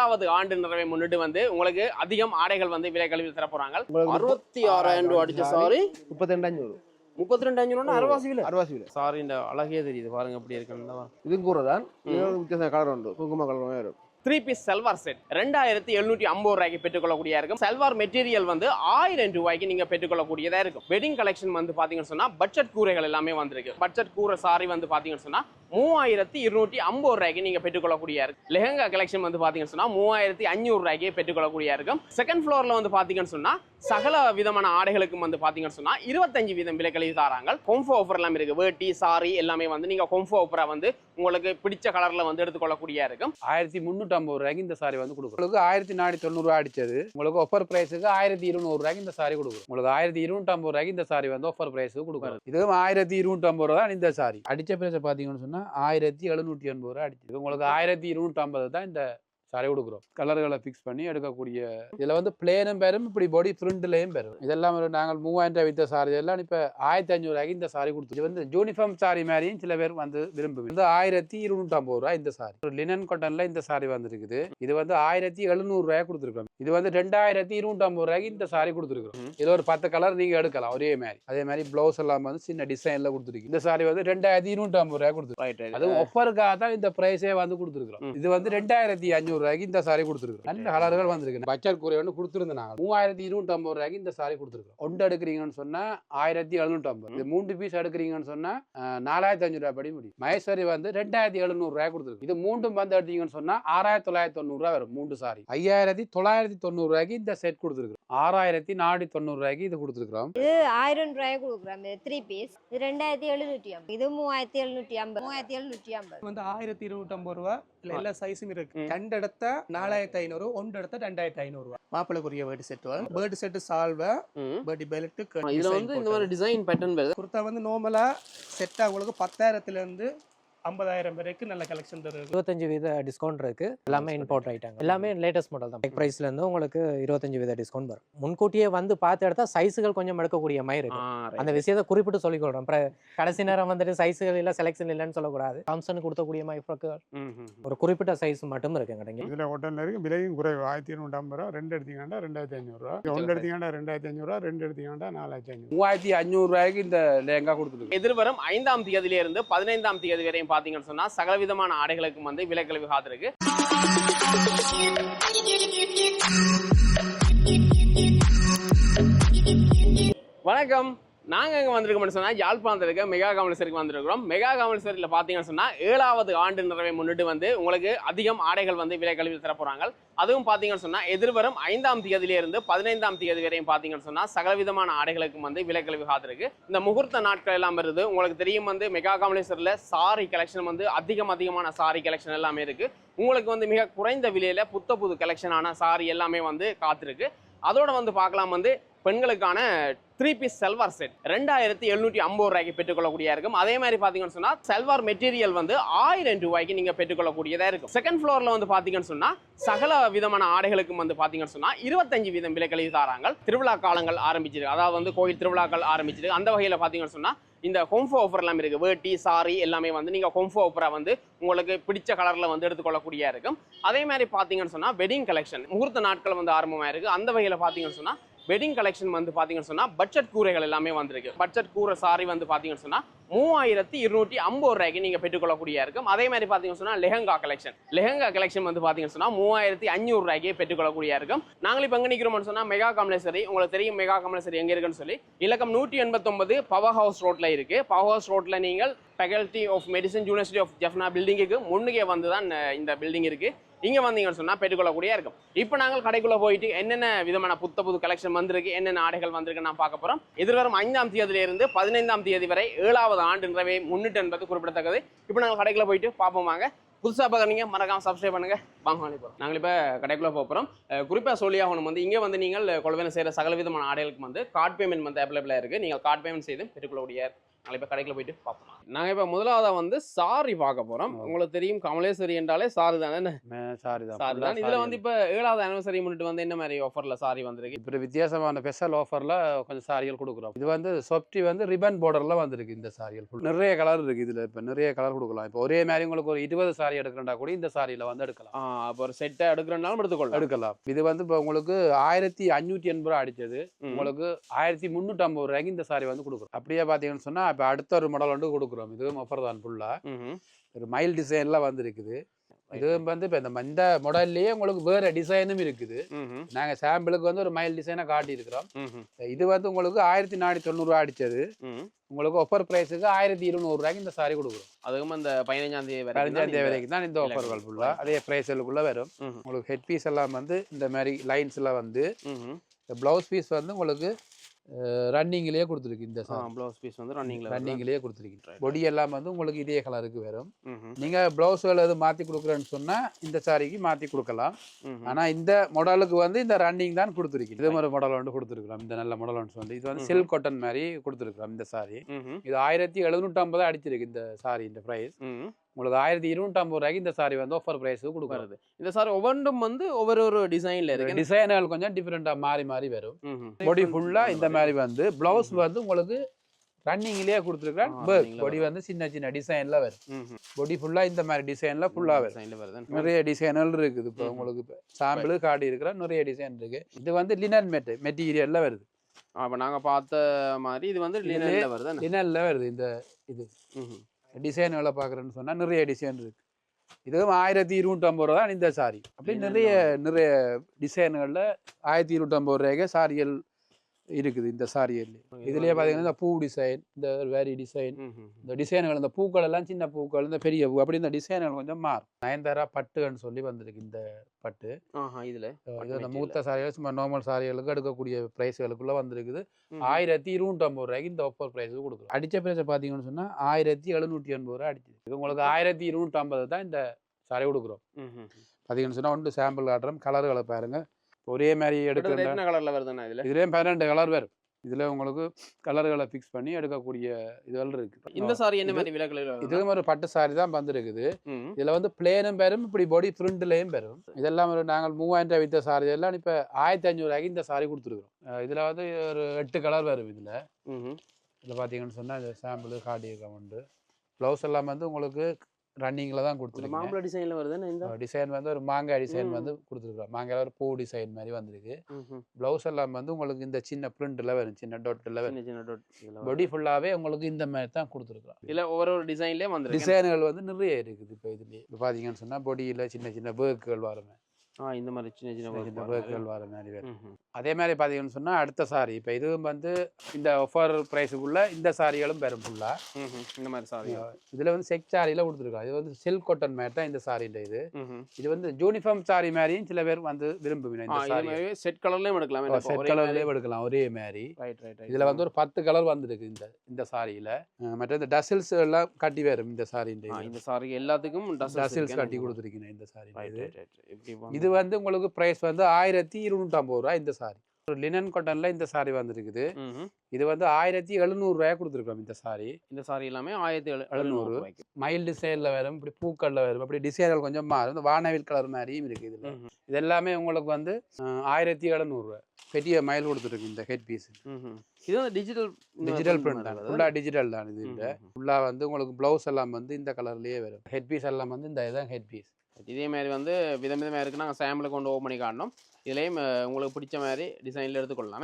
ஏழாவது ஆண்டு நிறைவை முன்னிட்டு வந்து உங்களுக்கு அதிகம் ஆடைகள் வந்து விலை கழிவில் தர போறாங்க. 66,000 ரூபா அடிச்ச சாரி 32,500. 32,500 அரைவாசி விலை. அரைவாசி விலை. சாரி இந்த அழகே தெரியுது பாருங்க எப்படி இருக்குன்னு. இது கூறதான் வித்தியாச கலர் உண்டு, குங்கும கலர் வேறு. 3 பீஸ் சல்வார் செட் 2750 ரூபாய்க்கு பெற்றுக்கொள்ளக்கூடியதா இருக்கும். சல்வார் மெட்டீரியல் வந்து 1000 ரூபாய்க்கு நீங்க பெற்றுக்கொள்ளக்கூடியதா இருக்கும். வெட்டிங் கலெக்ஷன் வந்து பாத்தீங்கன்னு சொன்னா பட்ஜெட் கூரைகள் எல்லாமே வந்திருக்கு. பட்ஜெட் கூரை சாரி வந்து பாத்தீங்கன்னு சொன்னா 3250 ரூபாய்க்கு நீங்க பெற்றுக்கொள்ளக்கூடிய இருக்கும். லெஹங்கா கலெக்ஷன் வந்து பாத்தீங்கன்னு சொன்னா 3500 ரூபாய்க்கு பெற்றுக்கொள்ளக்கூடிய இருக்கும். செகண்ட் ஃப்ளோர்ல வந்து பாத்தீங்கன்னு சொன்னா சகல விதமான ஆடைகளுக்கும் வந்து பாத்தீங்கன்னு சொன்னா 25% விலை கழிவு தராங்க. கொம்போ ஆஃபர் எல்லாம் இருக்கு. வேட்டி சாரி எல்லாமே வந்து நீங்க கொம்போ ஆஃபரா வந்து உங்களுக்கு பிடிச்ச கலர்ல வந்து எடுத்துக்கொள்ளக்கூடிய இருக்கும். 1350 ரூபாய்க்கு இந்த சாரி வந்து கொடுக்கும். உங்களுக்கு 1490 ரூபாய் அடிச்சது உங்களுக்கு ஆஃபர் பிரைஸுக்கு 1200 ரூபாய்க்கு இந்த சாரி கொடுக்கும். உங்களுக்கு 1250 ரூபாய்க்கு இந்த சாரி வந்து ஆஃபர் பிரைஸுக்கு கொடுக்கும். இதுவும் 1250 ரூபா தான் இந்த சாரி. அடிச்ச பிரைஸ் பாத்தீங்கன்னு சொன்னா 1780 ரூபாய் அடிச்சது. உங்களுக்கு 1250 தான் இந்த சாரி கொடுக்குறோம். கலர்களை ஃபிக்ஸ் பண்ணி எடுக்கக்கூடிய இதுல வந்து பிளேனும் பெறும், இப்படி பாடி பிரிண்ட்லயும் பெறும். இதெல்லாம் நாங்கள் 3000 ரூபாய் வித்த சாரி எல்லாம் இப்ப 1500 ரூபாய்க்கு இந்த சாரி கொடுத்து. இது வந்து யூனிஃபார்ம் சாரி மாதிரியும் சில பேர் வந்து விரும்புவீங்க. இந்த 1250 ரூபாய் இந்த சாரி. லினன் காட்டன்ல இந்த சாரி வந்துருக்குது. இது வந்து 1700 ரூபாய் கொடுத்துருக்கோம். இது வந்து 2250 ரூபாய்க்கு இந்த சாரி கொடுத்துருக்கோம். இதுல ஒரு 10 கலர் நீங்க எடுக்கலாம் ஒரே மாதிரி. அதே மாதிரி பிளவுஸ் எல்லாம் வந்து சின்ன டிசைன்ல கொடுத்துருக்கு. இந்த சாரி வந்து 2250 ரூபாய் கொடுத்துருக்கோம். அதுவும் ஆஃபருக்காக தான் இந்த பிரைஸே வந்து கொடுத்துருக்கோம். இது வந்து 2500 ரூபாய்க்கு இந்த சாரி கொடுத்துருக்கோம். நல்ல கலர்கள் வந்திருக்கு. பட்ஜெட் கூரை வந்து கொடுத்துருந்தாங்க 3250 ரூபாய்க்கு இந்த சாரி கொடுத்துருக்கோம். ஒன்று எடுக்கிறீங்கன்னு சொன்னா 1750. இது 3 பீஸ் எடுக்கிறீங்கன்னு சொன்னா 4500 ரூபாய் படி முடியும். மகேஸ்வரி வந்து 2700 ரூபாய் கொடுத்துருக்கு. இது 3 வந்து எடுத்தீங்கன்னு சொன்னா 6990 ரூபாய் வரும். 3 சாரி 5990 ரூபாய்க்கு இந்த செட் கொடுத்துருக்கு. 6490 ரூபாய்க்கு இது கொடுத்துருக்கோம். இது 1000 ரூபாய் கொடுக்குறோம். 3 பீஸ் இது 2750. இது 3750. 3750 வந்து 1250 ரூபாய். எல்லா சைஸும் இருக்கு. 2 எடுத்த 4500, 1 எடுத்த 2500 ரூபாய். மாப்பிளைக்குரிய வேர்டு செட், பேர்டு செட், சால்வை, பேர்டு பெல்ட். இதுல வந்து இந்த மாதிரி டிசைன் பேட்டர்ன் வருது. குர்தா வந்து நார்மலா செட்டா உங்களுக்கு 10,000 இருந்து 50,000 வரைக்கும் நல்ல கலெக்ஷன் தருது. 25% டிஸ்கவுண்ட் இருக்கு. எல்லாமே இம்போர்ட் ஐட்டங்கள், எல்லாமே லேட்டஸ்ட் மாடல் தான். பிரைஸ்ல இருந்து உங்களுக்கு 25% டிஸ்கவுண்ட் வரும். முன்கூட்டியே வந்து பார்த்து எடுத்தா சைஸுகள் கொஞ்சம் எடுக்கக்கூடிய மாதிரி இருக்கு. அந்த விஷயத்தை குறிப்பிட்டு சொல்லிக் கொடுறோம். அப்புறம் கடைசி நேரம் வந்துட்டு சைஸுகள் இல்ல செலக்ஷன் இல்லைன்னு சொல்லக்கூடாது. தாம்சன் கொடுக்கக்கூடிய மாதிரி ஒரு குறிப்பிட்ட சைஸ் மட்டும் இருக்கு எங்கடங்க. இதுல ஹோட்டல்ல இருக்கு. விலையும் குறைவு. 1250 ரூபாய். 2 எடுத்தீங்கன்னா 2500 ரூபாய். 1 எடுத்தீங்கன்னா 2500 ரூபாய். 2 எடுத்தீங்கன்னா 4500. 3500 ரூபாய்க்கு இந்த லேங்கா கொடுத்துருக்கு. எதிர்வரும் 5ஆம் தேதியில இருந்து 15ஆம் தேதி வரையும் பாத்தீங்கன்னு சொன்னா சகலவிதமான ஆடைகளுக்கு வந்து விலை கழிவு காத்திருக்கு. வணக்கம். நாங்க எங்க வந்திருக்கோம்னு சொன்னா யாழ்ப்பாணத்துல இருக்க மெகா காமர்ஸருக்கு வந்திருக்கிறோம். மெகா காமர்ஸரில் பாத்தீங்கன்னு சொன்னா 7வது ஆண்டு நிறைவை முன்னிட்டு வந்து உங்களுக்கு அதிகம் ஆடைகள் வந்து விலை கழிவு தர போறாங்க. அதுவும் பாத்தீங்கன்னு சொன்னா எதிர்வரும் 5ஆம் தேதியில இருந்து 15ஆம் தேதி வரையும் பாத்தீங்கன்னு சொன்னா சகலவிதமான ஆடைகளுக்கு வந்து விலை கழிவு காத்திருக்கு. இந்த முகூர்த்த நாட்கள் எல்லாம் வருது. உங்களுக்கு தெரியும் வந்து மெகா காமர்ஸரில் சாரி கலெக்ஷன் வந்து அதிகமான சாரி கலெக்ஷன் எல்லாமே இருக்கு. உங்களுக்கு வந்து மிக குறைந்த விலையில புது கலெக்ஷனான சாரி எல்லாமே வந்து காத்திருக்கு. அதோட வந்து பார்க்கலாம் வந்து பெண்களுக்கான 3 பீஸ் சல்வார் செட் 2750 ரூபாய்க்கு பெற்றுக்கொள்ளக்கூடியதா இருக்கும். அதே மாதிரி பாத்தீங்கன்னு சொன்னா சல்வார் மெட்டீரியல் வந்து 1000 ரூபாய்க்கு நீங்க பெற்றுக்கொள்ளக்கூடியதா இருக்கும். செகண்ட் ஃப்ளோர்ல வந்து பாத்தீங்கன்னு சொன்னா சகல விதமான ஆடைகளுக்கும் வந்து பாத்தீங்கன்னு சொன்னா 25% விலை கழிவு தராங்க. திருவிழா காலங்கள் ஆரம்பிச்சிருக்கு. அதாவது வந்து கோயில் திருவிழாக்கள் ஆரம்பிச்சிருக்கு. அந்த வகையில பாத்தீங்கன்னு சொன்னா இந்த கொம்போ ஆஃபர் எல்லாம் இருக்கு. வேட்டி சாரி எல்லாமே வந்து நீங்க கொம்போ ஆஃபரா வந்து உங்களுக்கு பிடிச்ச கலர்ல வந்து எடுத்துக்கொள்ளக்கூடியதா இருக்கும். அதே மாதிரி பாத்தீங்கன்னு சொன்னா வெட்டிங் கலெக்ஷன் முகூர்த்த நாட்கள் வந்து ஆரம்பமா இருக்கு. அந்த வகையில பாத்தீங்கன்னு சொன்னா வெட்டிங் கலெக்ஷன் வந்து பாத்தீங்கன்னு சொன்னா பட்ஜெட் கூரைகள் எல்லாமே வந்திருக்கு. பட்ஜெட் கூரை சாரி வந்து பாத்தீங்கன்னு சொன்னா 3250 ரூபாய்க்கு நீங்க பெற்றுக்கொள்ளக்கூடியதா இருக்கும். அதே மாதிரி பாத்தீங்கன்னு சொன்னா லெஹங்கா கலெக்ஷன் வந்து பாத்தீங்கன்னு சொன்னா 3500 ரூபாய்க்கு பெற்றுக்கொள்ளக்கூடியதா இருக்கும். நாங்கள் இப்ப எங்க நிக்கிறோம்னு சொன்னா மெகா காமர்ஸரி. உங்களுக்கு தெரியும் மெகா காமர்ஸரி எங்க இருக்குன்னு சொல்லி இலக்கம் 189 பவர் ஹவுஸ் ரோட்ல இருக்கு. பவர் ஹவுஸ் ரோட்ல நீங்கள் faculty of medicine university of Jaffna பில்டிங்குக்கு முன்னுக்கே வந்து தான் இந்த பில்டிங் இருக்கு. இங்க வந்தீங்கன்னு சொன்னா பெற்றுக்கொள்ளக்கூடிய இருக்கும். இப்போ நாங்கள் கடைக்குள்ள போயிட்டு என்னென்ன விதமான புது கலெக்ஷன் வந்திருக்கு, என்னென்ன ஆடைகள் வந்திருக்கு நான் பார்க்க போறோம். எதிர்வரும் 5ஆம் தேதியில இருந்து 15ஆம் தேதி வரை 7வது ஆண்டு நிறைவை முன்னிட்டு என்பது குறிப்பிடத்தக்கது. இப்போ நாங்கள் கடைக்குள்ள போயிட்டு பார்ப்போம். வாங்க. புதுசா பார்க்குறீங்க மறக்காம சப்ஸ்கிரைப் பண்ணுங்க. வாங்க போறோம். நாங்கள் இப்போ கடைக்குள்ள போகிறோம். குறிப்பா சொல்லி ஆகணும் வந்து இங்க வந்து நீங்கள் கொள்வனை செய்யற சகல விதமான ஆடைகளுக்கு வந்து கார்டு பேமெண்ட் வந்து அவைலபிளா இருக்கு. நீங்கள் கார்டு பேமெண்ட் செய்து பெற்றுக்கொள்ளக்கூடிய நாங்கள் இப்போ கடைக்குள்ள போயிட்டு பார்ப்போம். நாங்கள் இப்போ முதலாவதாக வந்து சாரி பார்க்க போகிறோம். உங்களுக்கு தெரியும் கமலேஸ்வரி என்றாலே சாரி தானே? சாரி சாரி தான். இதில் வந்து இப்போ 7வது ஆனிவர்சரி முன்னிட்டு வந்து என்ன மாதிரி ஆஃபரில் சாரி வந்திருக்கு? இப்போ வித்தியாசமான ஸ்பெஷல் ஆஃபரில் கொஞ்சம் சாரிகள் கொடுக்குறோம். இது வந்து சொப்டி வந்து ரிபன் பார்டரில் வந்திருக்கு இந்த சாரிகள். நிறைய கலர் இருக்குது இதில். இப்போ நிறைய கலர் கொடுக்கலாம். இப்போ ஒரே மாதிரி உங்களுக்கு ஒரு 20 சாரி எடுக்கிறா கூட இந்த சாரியில் வந்து எடுக்கலாம். அப்போ ஒரு செட்டை எடுக்கிறனாலும் எடுக்கலாம். இது வந்து இப்போ உங்களுக்கு 1580 ரூபா அடிச்சது உங்களுக்கு 1350 ரூபாய்க்கு இந்த சாரி வந்து கொடுக்குறோம். அப்படியே பார்த்தீங்கன்னு சொன்னால் இப்போ அடுத்த ஒரு மாடல் வந்து கொடுக்குறோம். இது ஆஃபர் தான் ஃபுல்லாக. ஒரு மைல் டிசைன்லாம் வந்துருக்குது. இது வந்து இப்போ இந்த மாடல்லையே உங்களுக்கு வேற டிசைனும் இருக்குது. நாங்கள் சாம்பிளுக்கு வந்து ஒரு மைல் டிசைனை காட்டியிருக்கிறோம். இது வந்து உங்களுக்கு 1490 ரூபா அடிச்சது உங்களுக்கு ஆஃபர் பிரைஸுக்கு 1200 ரூபாய்க்கு இந்த சாரி கொடுக்குறோம். அதுவும் அந்த 15ஆம் தேதி வரைக்கும் தான் இந்த ஆஃபர்கள் ஃபுல்லாக அதே ப்ரைஸுக்குள்ளே வரும். உங்களுக்கு ஹெட் பீஸ் எல்லாம் வந்து இந்த மாதிரி லைன்ஸ்லாம் வந்து ப்ளவுஸ் பீஸ் வந்து உங்களுக்கு ரன்னிங்லேயே கொடுத்துருக்கு. இந்த ப்ளவுஸ் பீஸ் வந்து ரன்னிங்லேயே கொடுத்துருக்கு. பொடி எல்லாம் வந்து உங்களுக்கு இதே கலருக்கு வரும். நீங்கள் ப்ளவுஸ்கள் எது மாற்றி கொடுக்குறேன்னு சொன்னால் இந்த சாரிக்கு மாற்றி கொடுக்கலாம். ஆனால் இந்த மாடலுக்கு வந்து இந்த ரன்னிங் தான் கொடுத்துருக்கு. இது மாதிரி மாடல் வந்து கொடுத்துருக்குறோம். இந்த நல்ல மாடல் வந்து இது வந்து சில்க் காட்டன் மாதிரி கொடுத்துருக்குறோம். இந்த சாரி இது 1750 அடிச்சிருக்கு இந்த சாரி. இந்த ப்ரைஸ் உங்களுக்கு 1250 ரூபாய்க்கு இந்த சாரி வந்து ஆஃபர் பிரைஸ் கொடுக்குறது. இந்த சாரி ஒவ்வொன்றும் வந்து ஒவ்வொரு டிசைன்ல இருக்கு. டிசைன்கள் கொஞ்சம் டிஃப்ரெண்டா மாறி வரும். பொடி ஃபுல்லா இந்த மாதிரி வந்து பிளவுஸ் வந்து உங்களுக்கு ரன்னிங்லயே கொடுத்துருக்கேன். பொடி வந்து சின்ன டிசைன்ல வரும். பொடி ஃபுல்லா இந்த மாதிரி டிசைன்ல ஃபுல்லா வரும். நிறைய டிசைன்கள் இருக்குது. இப்போ உங்களுக்கு சாம்பிள் காட்டி இருக்கிற நிறைய டிசைன் இருக்கு. இது வந்து லினன் மெட்டீரியல்ல வருது. அப்ப நாங்க பார்த்த மாதிரி இது வந்து லினன்ல வருது. லினன்ல வருது. இந்த இது டிசைன்களை பார்க்குறேன்னு சொன்னால் நிறைய டிசைன் இருக்குது. இதுவும் 1250 ரூபா தான் இந்த சாரி. அப்படி நிறைய டிசைன்களில் 1250 ரூபாய்க்கு சாரிகள் இருக்குது இந்த சாரியில். இதுலேயே பார்த்தீங்கன்னா இந்த பூ டிசைன், இந்த வேரி டிசைன், இந்த டிசைன்கள், இந்த பூக்கள் எல்லாம் சின்ன பூக்கள், இந்த பெரிய பூ, அப்படி இந்த டிசைன்கள் கொஞ்சம் மாறும். 9,000 பட்டுன்னு சொல்லி வந்திருக்கு இந்த பட்டு. இதில் இது இந்த மூத்த சாரிகள் சும்மா நார்மல் சாரிகளுக்கு எடுக்கக்கூடிய ப்ரைஸ்களுக்குள்ளே வந்திருக்குது. 1250 ரூபாய்க்கு இந்த ஆஃபர் ப்ரைஸுக்கு கொடுக்குறோம். அடித்த ப்ரைஸை பார்த்தீங்கன்னு சொன்னால் 1780 ரூபா அடிச்சிது. இது உங்களுக்கு 1250 தான் இந்த சாரி கொடுக்குறோம். பார்த்தீங்கன்னு சொன்னால் ஒன்று சாம்பிள் காட்டுறோம். கலர்களை பாருங்கள். ஒரே மாதிரி எடுக்கிற கலர்ல வருதுன்னா இதுலேயும் 12 கலர் வரும். இதில் உங்களுக்கு கலர்களை ஃபிக்ஸ் பண்ணி எடுக்கக்கூடிய இதுகள் இருக்குது. இந்த சாரி என்ன மாதிரி விலைகளில்? இது ஒரு பட்டு சாரி தான் வந்திருக்குது. இதில் வந்து பிளேனும் பெறும், இப்படி பாடி பிரிண்ட்லேயும் பெறும். இதெல்லாம் ஒரு நாங்கள் 3000 ரூபாய் வித்த சாரி எல்லாம் இப்போ 1500 ரூபாய்க்கு இந்த சாரி கொடுத்துருக்குறோம். இதில் வந்து ஒரு 8 கலர் வரும். இதில் பார்த்தீங்கன்னு சொன்னால் இந்த சாம்பிள் காட்டியிருக்க உண்டு. ப்ளவுஸ் எல்லாம் வந்து உங்களுக்கு ரன்னிங்கில் தான் கொடுத்துருக்கு. மாம்பழ டிசைனில் வருது. இந்த டிசைன் வந்து ஒரு மாங்காய் டிசைன் வந்து கொடுத்துருக்குறோம். மாங்காய் ஒரு பூ டிசைன் மாதிரி வந்திருக்கு. ப்ளவுஸ் எல்லாம் வந்து உங்களுக்கு இந்த சின்ன பிரிண்ட்ல வரும், சின்ன டொட்டில் வரும். பாடி ஃபுல்லாகவே உங்களுக்கு இந்த மாதிரி தான் கொடுத்துருக்குறோம். இல்லை ஒவ்வொரு டிசைன்லேயே வந்து டிசைன்கள் வந்து நிறைய இருக்குது. இப்போ இதுலேயே இப்போ பார்த்தீங்கன்னு சொன்னால் பொடியில் சின்ன பேர்க்குகள் வருமே. இந்த மாதிரி சின்ன பேர்க்குகள் வர மாதிரி வரும். அதே மாதிரி பார்த்தீங்கன்னு சொன்னால் அடுத்த சாரி இப்போ இதுவும் வந்து இந்த ஆஃபர் ப்ரைஸுக்குள்ள இந்த சாரிகளும் பெறும் ஃபுல்லாக. இந்த மாதிரி சாரி இதில் வந்து செக் சாரியில் கொடுத்துருக்காங்க. இது வந்து சில்க் காட்டன் மாதிரி தான் இந்த சாரின்ற இது வந்து யூனிஃபார்ம் சாரி மாதிரியும் சில பேர் வந்து விரும்புவீங்க. செட் கலர்லேயும் எடுக்கலாம். செட் கலர்லேயும் எடுக்கலாம் ஒரே மாதிரி. இதில் வந்து ஒரு 10 கலர் வந்துருக்கு இந்த சாரியில். மற்ற இந்த டசில்ஸ் எல்லாம் கட்டி வரும் இந்த சாரின்ற. இந்த சாரி எல்லாத்துக்கும் டசில்ஸ் கட்டி கொடுத்துருக்கீங்க இந்த சாரி. இது வந்து உங்களுக்கு பிரைஸ் வந்து 1250 ரூபா இந்த சாரி. ஒரு லினன் காட்டன்ல இந்த சாரி வந்திருக்குது. இது வந்து 1700 ரூபாய் கொடுத்துருக்கோம் இந்த சாரி. இந்த சாரி எல்லாமே 1700 மைல் டிசைன்ல வரும், இப்படி பூக்கள்ல வரும், அப்படி டிசைன்கள் கொஞ்சம் மாறும். இந்த வானவில் கலர் மாதிரியும் இருக்கு. இதுல இது எல்லாமே உங்களுக்கு வந்து 1700 ரூபாய். பெரிய மயில் கொடுத்துருக்கு இந்த ஹெட் பீஸ். இது வந்து டிஜிட்டல் பிரிண்ட் தான். ஃபுல்லா டிஜிட்டல் தான். இது இல்லை ஃபுல்லா வந்து உங்களுக்கு பிளவுஸ் எல்லாம் வந்து இந்த கலர்லயே வரும். ஹெட் பீஸ் எல்லாம் வந்து இந்த இதான் ஹெட் பீஸ். இதே மாதிரி வந்து விதமாக இருக்குது. நாங்கள் சாம்பிளை கொண்டு ஓப்பன் பண்ணி காட்டணும். இதுலேயும் உங்களுக்கு பிடிச்ச மாதிரி டிசைனில் எடுத்துக்கொள்ளலாம்.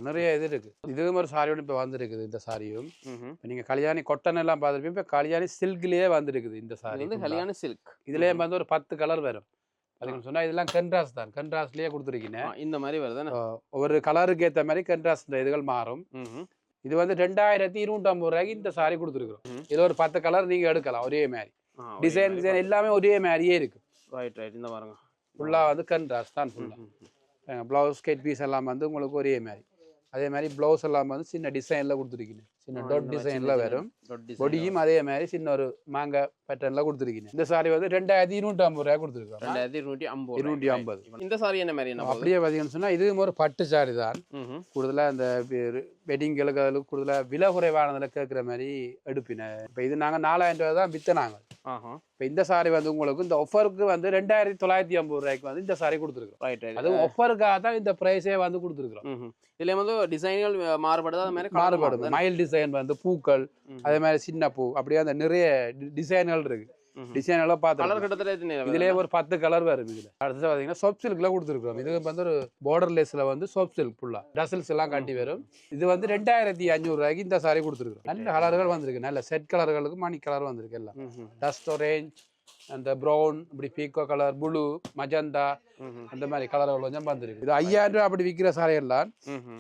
நிறைய இது இருக்குது. இது மாதிரி சாரியோட இப்போ வந்துருக்குது இந்த சாரியும். இப்போ நீங்கள் கல்யாணி கொட்டன் எல்லாம் பார்த்துருப்பீங்க. இப்போ கல்யாணி சில்க்லேயே வந்துருக்குது இந்த சாரி. வந்து கல்யாணி சில்க். இதுலேயே வந்து ஒரு 10 கலர் வரும். அதுக்கு சொன்னால் இதெல்லாம் கன்ட்ராஸ்ட் தான். கன்ட்ராஸ்ட்லேயே கொடுத்துருக்கீங்க. இந்த மாதிரி வருது. ஒவ்வொரு கலருக்கு ஏற்ற மாதிரி கன்ட்ராஸ்ட் இதுகள் மாறும். இது வந்து 2250 ரூபாய்க்கு இந்த சாரி கொடுத்துருக்குறோம். இதில் ஒரு 10 கலர் நீங்கள் எடுக்கலாம் ஒரே மாதிரி. டிசைன் எல்லாமே ஒரே மாதிரியே இருக்கு. ரைட் இந்த பாருங்க ஃபுல்லாக வந்து கன்ட்ராஸ்ட் தான். ஃபுல்லாக ப்ளவுஸ் ஹெட் பீஸ் எல்லாம் வந்து உங்களுக்கு ஒரே மாதிரி. அதே மாதிரி ப்ளவுஸ் எல்லாம் வந்து சின்ன டிசைனில் கொடுத்துருக்கீங்க சின்ன டொட் டிசைனில் வரும் பொடியும் அதே மாதிரி சின்ன ஒரு மாங்காய் பேட்டர்னில் கொடுத்துருக்கீங்க இந்த சாரி வந்து 2250 கொடுத்துருக்கோம் 2250 இந்த சாரி என்ன மாதிரி அப்படியே பார்த்தீங்கன்னு சொன்னால் இதுவும் ஒரு பட்டு சாரி தான் கூடுதலாக இந்த வெட்டிங்களுக்கு அதில் கூடுதலாக விலை குறைவானதில் கேட்குற மாதிரி எடுப்பினேன் இப்போ இது நாங்கள் 4000 ரூபா தான் விற்றுனாங்க இப்போ இந்த சாரி வந்து உங்களுக்கு இந்த ஆஃபருக்கு வந்து 2950 வந்து இந்த சாரி கொடுத்துருக்கோம் அதுவும் ஆஃபருக்காக தான் இந்த ப்ரைஸே வந்து கொடுத்துருக்குறோம் இதுல வந்து டிசைன்கள் மாறுபடுது அது மாதிரி மாறுபடுது மயில் டிசைன் வந்து பூக்கள் அதே மாதிரி சின்ன பூ அப்படியே அந்த நிறைய டிசைன்கள் இருக்கு டிசைன் எல்லாம் பார்த்து இதுலயே ஒரு 10 கலர் வரும் இதுல அடுத்து பாத்தீங்கன்னா சாஃப்ட் சில்க்ல கொடுத்துருக்கோம் இது வந்து ஒரு பார்டர் லேஸ்ல வந்து சாஃப்ட் சில்க் ஃபுல்லா டசல்ஸ் எல்லாம் காட்டி வரும் இது வந்து 2500 இந்த சாரி கொடுத்துருக்கோம் நல்ல கலர்கள் வந்திருக்கு நல்ல செட் கலர்களுக்கு மணி கலர் வந்திருக்கு எல்லாம் டஸ்ட் ஆரஞ்ச் அந்த ப்ரௌன் இப்படி பீக்கோ கலர் ப்ளூ மஜந்தா அந்த மாதிரி கலர்கள் கொஞ்சம் வந்திருக்கு இது 5000 ரூபாய் அப்படி விற்கிற சாரி எல்லாம்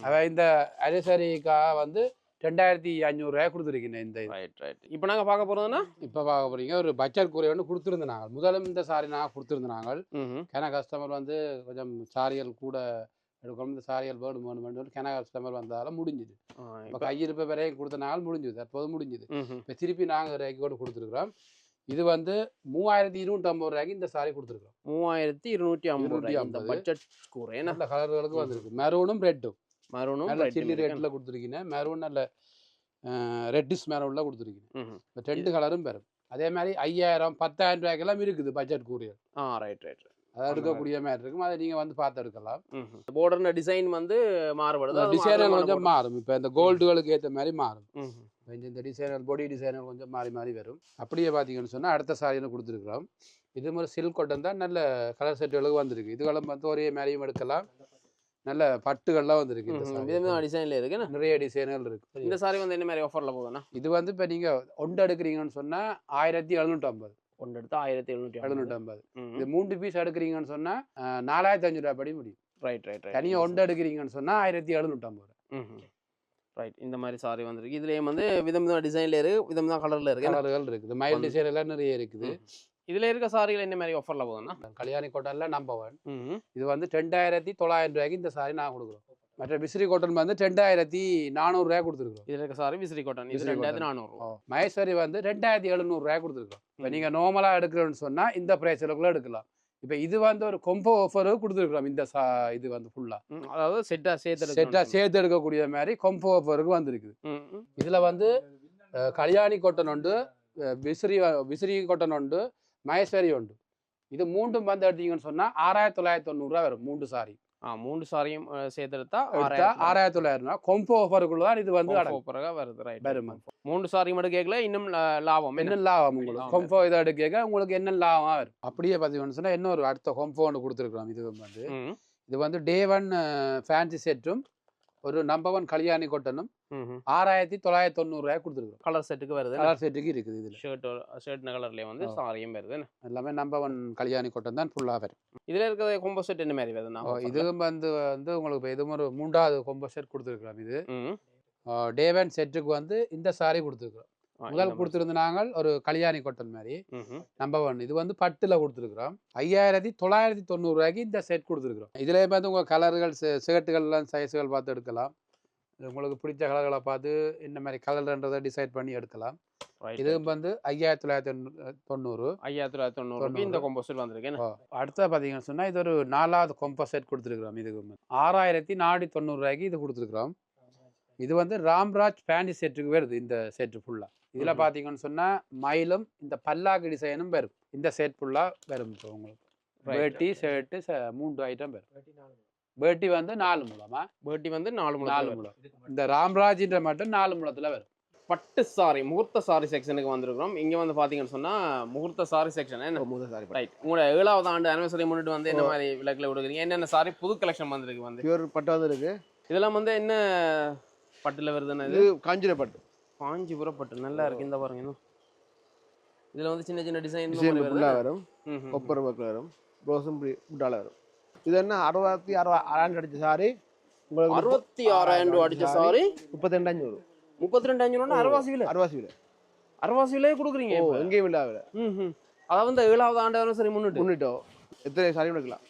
அவன் இந்த அரிசாரிக்காக வந்து 2500 கொடுத்துருக்கீங்க இந்த இப்போ நாங்கள் பார்க்க போறோம்னா இப்போ பார்க்க போறீங்க ஒரு பட்ஜெட் குறை ஒன்று கொடுத்துருந்தாங்க முதலும் இந்த சாரி நாங்கள் கொடுத்துருந்தாங்க ஏன்னா கஸ்டமர் வந்து கொஞ்சம் சாரிகள் கூட எடுக்கணும் இந்த சாரிகள் வேணும் கேனா கஸ்டமர் வந்தாலும் முடிஞ்சுது இப்போ கையிருப்பு வரையும் கொடுத்தனால முடிஞ்சுது தற்போது முடிஞ்சுது இப்போ திருப்பி நாங்கள் ரேக்கு கூட கொடுத்துருக்குறோம் இது வந்து 3250 இந்த சாரி கொடுத்துருக்கோம் 3250 பட்ஜெட் குறை நல்ல கலர்களுக்கு வந்திருக்கு மெரூனும் ரெட்டும் மெரூனும் நல்ல சில்லி ரெட்ல கொடுத்துருக்கீங்க மெரூன் நல்ல ரெட்டிஷ் மெரூன்ல கொடுத்துருக்கீங்க இப்போ 2 கலரும் பெறும் அதே மாதிரி 5000 10000 ரூபாய்க்கெல்லாம் இருக்குது பட்ஜெட் கூரியர் ரைட் அதை எடுக்கக்கூடிய மாதிரி இருக்கும் அதை நீங்க வந்து பார்த்து எடுக்கலாம் பார்டர் டிசைன் வந்து மாறுபடுது டிசைனர் கொஞ்சம் மாறும் இப்போ இந்த கோல்டுகளுக்கு ஏற்ற மாதிரி மாறும் இந்த டிசைனர் பாடி டிசைனர் கொஞ்சம் மாறி வரும் அப்படியே பார்த்தீங்கன்னு சொன்னால் அடுத்த சாரின்னு கொடுத்துருக்குறோம் இது மாதிரி சில்க் காட்டன் தான் நல்ல கலர் செட்டுகளுக்கு வந்திருக்கு இதுகளும் வந்து ஒரே மாதிரியும் எடுக்கலாம் நல்ல பட்டுகள்லாம் வந்திருக்கு டிசைன்ல இருக்கு நிறைய டிசைன்கள் இருக்கு இந்த சாரி வந்து என்ன மாதிரி ஆஃபர்ல போகுதுன்னா இது வந்து இப்போ நீங்க ஒன்று எடுக்கிறீங்கன்னு சொன்னா 1750 ஒன்று எடுத்தா 1750 இது 3 பீஸ் எடுக்கிறீங்கன்னு சொன்னா 4500 ரூபாய் படி முடியும் ரைட் தனியா ஒன்று எடுக்கிறீங்கன்னு சொன்னா 1750 ரைட் இந்த மாதிரி சாரி வந்திருக்கு இதுலயும் வந்து விதம் டிசைன்ல இருக்கு விதம் கலர்ல இருக்கு கலர்கள் இருக்குது மயில் டிசைன் எல்லாம் நிறைய இருக்குது இதுல இருக்க சாரிகள் என்ன மாதிரி ஆஃபர்ல போகுதுன்னா கல்யாணி காட்டன்ல நம்பர் 1 இது வந்து 2900 ரூபாய்க்கு இந்த சாரி நான் கொடுக்குறோம் மற்ற விசிறி காட்டன் வந்து 2400 ரூபாய் கொடுத்துருக்கோம் இதுல இருக்க சாரி விசிறி காட்டன் இது 2400 மகேஸ்வரி வந்து 2700 ரூபாய் கொடுத்துருக்கோம் இப்போ நீங்க நார்மலா எடுக்கிறோன்னு சொன்னா இந்த பிரைஸ்ல எடுக்கலாம் இப்போ இது வந்து ஒரு கொம்போ ஆஃபர் கொடுத்துருக்கோம் இந்த இது வந்து ஃபுல்லா அதாவது செட்டா சேர்த்து எடுக்கக்கூடிய மாதிரி கொம்போ ஆஃபருக்கு வந்திருக்குது இதுல வந்து கல்யாணி காட்டன் உண்டு விசிறி காட்டன் உண்டு மகேஸ்வரி உண்டு இது மூன்றும் வந்து எடுத்தீங்கன்னு சொன்னா 6990 ரூபாய் வரும் 3 சாரி 3 சாரியும் சேர்த்து எடுத்தா 6900 கொம்போ ஆஃபருக்குள்ள தான் இது வந்து வருது ரைட் வரும் 3 சாரி மட்டும் கேட்கல இன்னும் லாபம் என்ன லாபம் உங்களுக்கு கொம்போ இதை எடுக்க உங்களுக்கு என்ன லாபம் வரும் அப்படியே பார்த்தீங்கன்னு சொன்னா இன்னொரு அடுத்த கொம்போ ஒன்று கொடுத்துருக்குறோம் இது வந்து டே 1 ஃபேன்சி செட்டும் ஒரு நம்பர் 1 கல்யாணி காட்டனும் 6990 ரூபாய் கொடுத்துருக்கோம் கலர் செட்டுக்கு வருது கலர் செட்டுக்கு இருக்குது இதுல ஷர்ட் கலர்லயே வந்து சாரியும் வருது எல்லாமே நம்பர் 1 கல்யாணி காட்டன் தான் ஃபுல்லா வரும் இதுல இருக்கிற கொம்போ செட் என்ன மாதிரி வருதுன்னா இது வந்து உங்களுக்கு இது ஒரு 3வது கொம்போ செட் கொடுத்துருக்கோம் இது டே 1 செட்டுக்கு வந்து இந்த சாரி கொடுத்துருக்கோம் முதல் கொடுத்துருந்தாங்க ஒரு கல்யாணி காட்டன் மாதிரி நம்பர் 1 இது வந்து பட்டுல கொடுத்துருக்குறோம் 5990 ரூபாய்க்கு இந்த செட் கொடுத்துருக்குறோம் இதுல வந்து உங்க கலர்கள் ஷர்ட்டுகள் எல்லாம் சைஸ்கள் பார்த்து எடுக்கலாம் உங்களுக்கு பிடிச்ச கலர்களை பார்த்து இந்த மாதிரி கலர்ன்றதை டிசைட் பண்ணி எடுக்கலாம் இது வந்து 5990 இந்த கொம்போசெட் வந்திருக்கு அடுத்த பாத்தீங்கன்னு சொன்னா இது ஒரு 4வது கொம்போசெட் கொடுத்துருக்குறோம் இதுக்கு 6490 ரூபாய்க்கு இது கொடுத்துருக்குறோம் இது வந்து ராம்ராஜ் ஃபேன்சி செட்டுக்கு வருது இந்த செட்டு ஃபுல்லா இதுல பாத்தீங்கன்னு சொன்னா மயிலும் இந்த பல்லாக்கு டிசைனும் வரும் இந்த செட் ஃபுல்லா வரும் உங்களுக்கு வேட்டி ஷர்ட் 3 ஐட்டம் வரும் வேட்டி வந்து 4 முழமா வேட்டி வந்து 4 முழம் இந்த ராம்ராஜ்ன்ற மட்டும் 4 முழத்துல வரும் பட்டு சாரி முகூர்த்த சாரி செக்ஷனுக்கு வந்திருக்கிறோம் இங்க வந்து பாத்தீங்கன்னு சொன்னா முகூர்த்த சாரி செக்ஷன் ரைட் உங்களோட 7வது ஆண்டு அனிவர்சரி முன்னிட்டு வந்து என்ன மாதிரி விளக்குல கொடுக்குறீங்க என்னென்ன சாரி புது கலெக்ஷன் வந்திருக்கு வந்து பியூர் பட்டு வந்து இருக்கு இதெல்லாம் வந்து என்ன பட்டுல வருதுன்னா இது காஞ்சிபுரம் பட்டு காஞ்சிபுரம் பட்டு நல்லா இருக்கு இந்த பாருங்க இதுல வந்து சின்ன சின்ன டிசைன் வரும் கொப்பர் ஒர்க்ல வரும் ப்ளவுஸும் புட்டால வரும் இது என்ன 66,000 அடிச்ச சாரி உங்களுக்கு 66,000 அடிச்ச சாரி 32,500 அரவாசி விலை கொடுக்குறீங்க எங்கேயும் இல்ல அதாவது இந்த 7வது ஆண்டு சரி முன்னிட்டோம் எத்தனை சாரி எடுக்கலாம்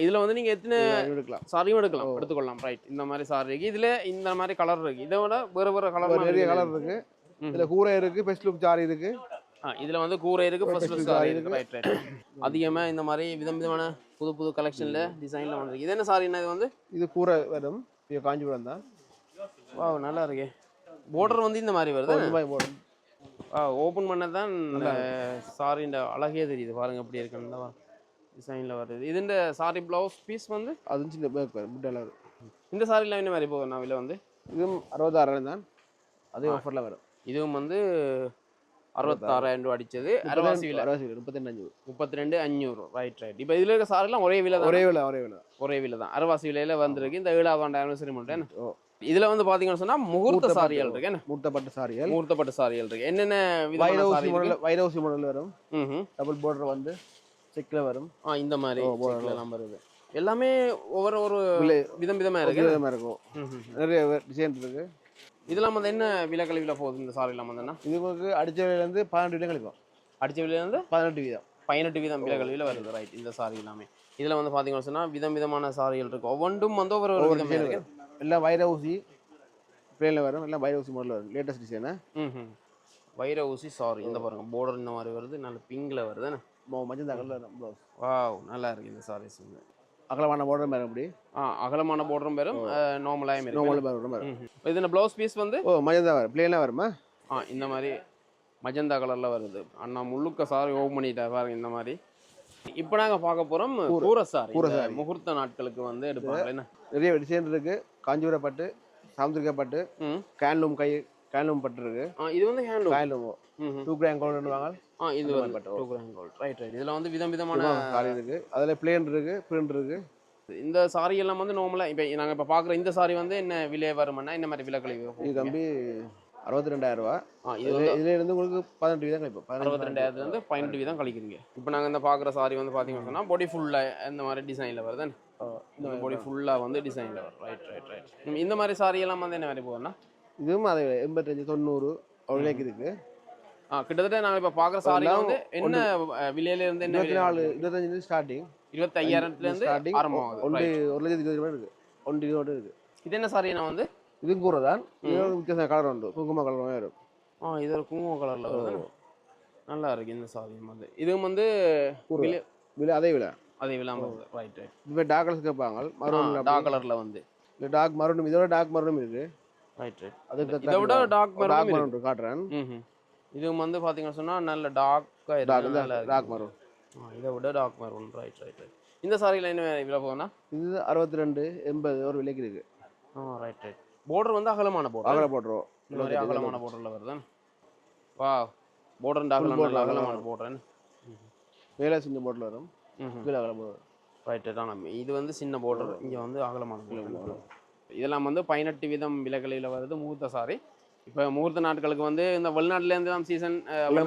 இதுல வந்து நீங்க எத்தனை எடுக்கலாம். சாரியும் எடுத்துக்கொள்ளலாம். ரைட், இந்த மாதிரி சாரி இருக்கு. இதுல இந்த மாதிரி கலர் இருக்கு. இதை விட வேற கலர் நிறைய கலர் இருக்கு. இதுல கூரை இருக்கு, பெஸ்ட் லுக் சாரி இருக்கு. இதுல வந்து கூரை இருக்கு, ஃபர்ஸ்ட் லுக் சாரி இருக்கு. ரைட். அதிகமா இந்த மாதிரி விதவிதமான புது கலெக்ஷன்ல டிசைன்ல வந்திருக்கு. இது என்ன சாரின்னா இது வந்து இது கூரை வரும். இது காஞ்சிபுரம் தான். வாவ், நல்லா இருக்கு. border வந்து இந்த மாதிரி வருது. இந்த மாதிரி போடும். ஓபன் பண்ணதான் சாரி இந்த அழகே தெரியுது. பாருங்க எப்படி இருக்குன்னு டிசைன்ல வருது. இதுஇந்த சாரி ப்ளவுஸ் பீஸ் வந்து அது சின்ன பேக் வரும். புட்டல வரும். இந்த சாரில என்ன மாதிரி போகுது நான் வந்து இதுவும் 66 தான். அதே ஆஃபர்ல வரும். இதுவும் வந்து 66,000 ரூபாய் அடிச்சது. அரவாசி விலை 32,500. ரைட். இப்போ இதுல இருக்க சாரிலாம் ஒரே விலை தான். ஒரே விலை தான். அரவாசி விலையில வந்திருக்கு. இந்த 7வது ஆண்டு ஆனிவர்சரி மட்டும். இதுல வந்து பாத்தீங்கன்னு சொன்னா முகூர்த்த சாரிகள் இருக்கு. என்ன முகூர்த்தப்பட்ட சாரிகள் இருக்கு. என்னென்ன விதமான சாரி இருக்கு? வைரவுசி மாடல் வரும். டபுள் border வந்து செக்ல வரும். இந்த மாதிரி செக்ல எல்லாம் வருது. எல்லாமே ஒவ்வொரு விதமா இருக்கு. நிறைய டிசைன் இருக்கு. இதெல்லாம் வந்து என்ன விலை கழிவுல போகுது இந்த சாரி எல்லாம் வந்து? இது உங்களுக்கு அடிச்ச விலையில இருந்து 18 வீதம் கழிக்கும். அடிச்ச விலையில இருந்து 18 வீதம் விலை கழிவுல வருது. ரைட். இந்த சாரி எல்லாமே இதுல வந்து பாத்தீங்கன்னு சொன்னா விதமான சாரிகள் இருக்கு. ஒவ்வொன்றும் வந்து ஒவ்வொரு விதமா இருக்கு. எல்லாம் வைர ஊசி பிளேன்ல வரும். எல்லாம் வைர ஊசி மாடல் வரும். Latest design. வைர ஊசி சாரி. இந்த பாருங்க border இந்த மாதிரி வருது. நல்ல பிங்க்ல வருது. மஞ்சள் கலர்ல வரும் ப்ளவுஸ். வாவ், நல்லா இருக்கு இந்த சாரீஸ். அகலமான border மேல அப்படி. அகலமான border பெரும் நார்மலாயும் இருக்கு. நார்மல் border வரும். இதுன ப்ளவுஸ் பீஸ் வந்து மஞ்சள் வரும். பிளேன்ல வருமா? இந்த மாதிரி மஜந்தா கலர்ல வருது. அண்ணா முழுக்க சாரி ஓபன் பண்ணிட்டா பாருங்க இந்த மாதிரி. இப்போ நாங்க பார்க்க போறோம் கூரை சாரி. முகூர்த்த நாட்களுக்கு வந்து எடுப்பாங்க. என்ன நிறைய டிசைன் இருக்கு. காஞ்சிபுரம் பட்டு, சாமுத்திரிகா பட்டு, கேன்லூம் பட்டு இருக்கு. இது வந்து ஹேண்ட்லூம் 2 கிராம் கோல்ட் வாங்க. இது வந்து 2 கிராம் கோல்ட். ரைட். இதுல வந்து விதமான சாரி இருக்கு. அதுல பிளேன் இருக்கு, பிரிண்ட் இருக்கு. இந்த சாரி எல்லாம் வந்து நார்மலா இப்போ நாங்க இப்ப பாக்குற இந்த சாரி வந்து என்ன விலை வரும்னா இந்த மாதிரி விலை கழிவு? இது தம்பி 62,000 ரூபாய். இதுல இருந்து உங்களுக்கு 18 வீதம் கழிப்போம். 62,000 இருந்து 18 வீதம் கழிக்கிறீங்க. இப்போ நாங்க இந்த பாக்குற சாரி வந்து பாத்தீங்கன்னா சொன்னா பாடி ஃபுல்லா இந்த மாதிரி டிசைன்ல வருது. இந்த பாடி ஃபுல்லா வந்து டிசைன்ல வரும். ரைட். இந்த மாதிரி சாரி எல்லாம் வந்து என்ன மாதிரி போகுதுன்னா இதுவும் அதே 85 90 அவ்வளோக்கு இருக்கு. கிட்டத்தட்ட நாங்க இப்ப பாக்குற சாரி வந்து என்ன விலையில இருந்து என்ன 25 ஸ்டார்டிங் 25,000 இருந்து ஆரம்பமாகுது. 1,20,000 இருக்கு. 1,20,000 இருக்கு. இது என்ன சாரி நான் வந்து இது கூட தான். இது வித்தியாச கலர் உண்டு. குங்கும கலர் வரும். இது ஒரு குங்கும கலர்ல வருது. நல்லா இருக்கு இந்த சாரி வந்து. இதுவும் வந்து விலை அதே விலை வருது. ரைட். இப்போ டார்க் கலர்ஸ் கேட்பாங்க. மரூன் டார்க் கலர்ல வந்து இந்த டார்க் மரூன் இதோட டார்க் மரூன் இருக்கு. ரைட். இதை விட டார்க் மரூன் காட்டுறேன். இதுவும் வந்து பாத்தீங்கன்னா சொன்னா நல்ல டார்க் மரூன். இதை விட டார்க் மரூன். ரைட். இந்த சாரியில என்ன விலை போகுதுன்னா இது 62 80 ஒரு விலைக்கு இருக்கு. ரைட். border வந்து அகலமான border. இந்த மாதிரி அகலமான borderல வருது. வாவ், border அகலமான border. மேல சின்ன border வரும். கீழ அகலமான border. ரைட். இது வந்து சின்ன border, இங்க வந்து அகலமான border. இதெல்லாம் வந்து 18 வீதம் விலைகளில வருது முகூர்த்த சாரி. இப்போ முகூர்த்த நாட்களுக்கு வந்து இந்த வெளிநாட்டுல இருந்து நம்ம சீசன் வந்து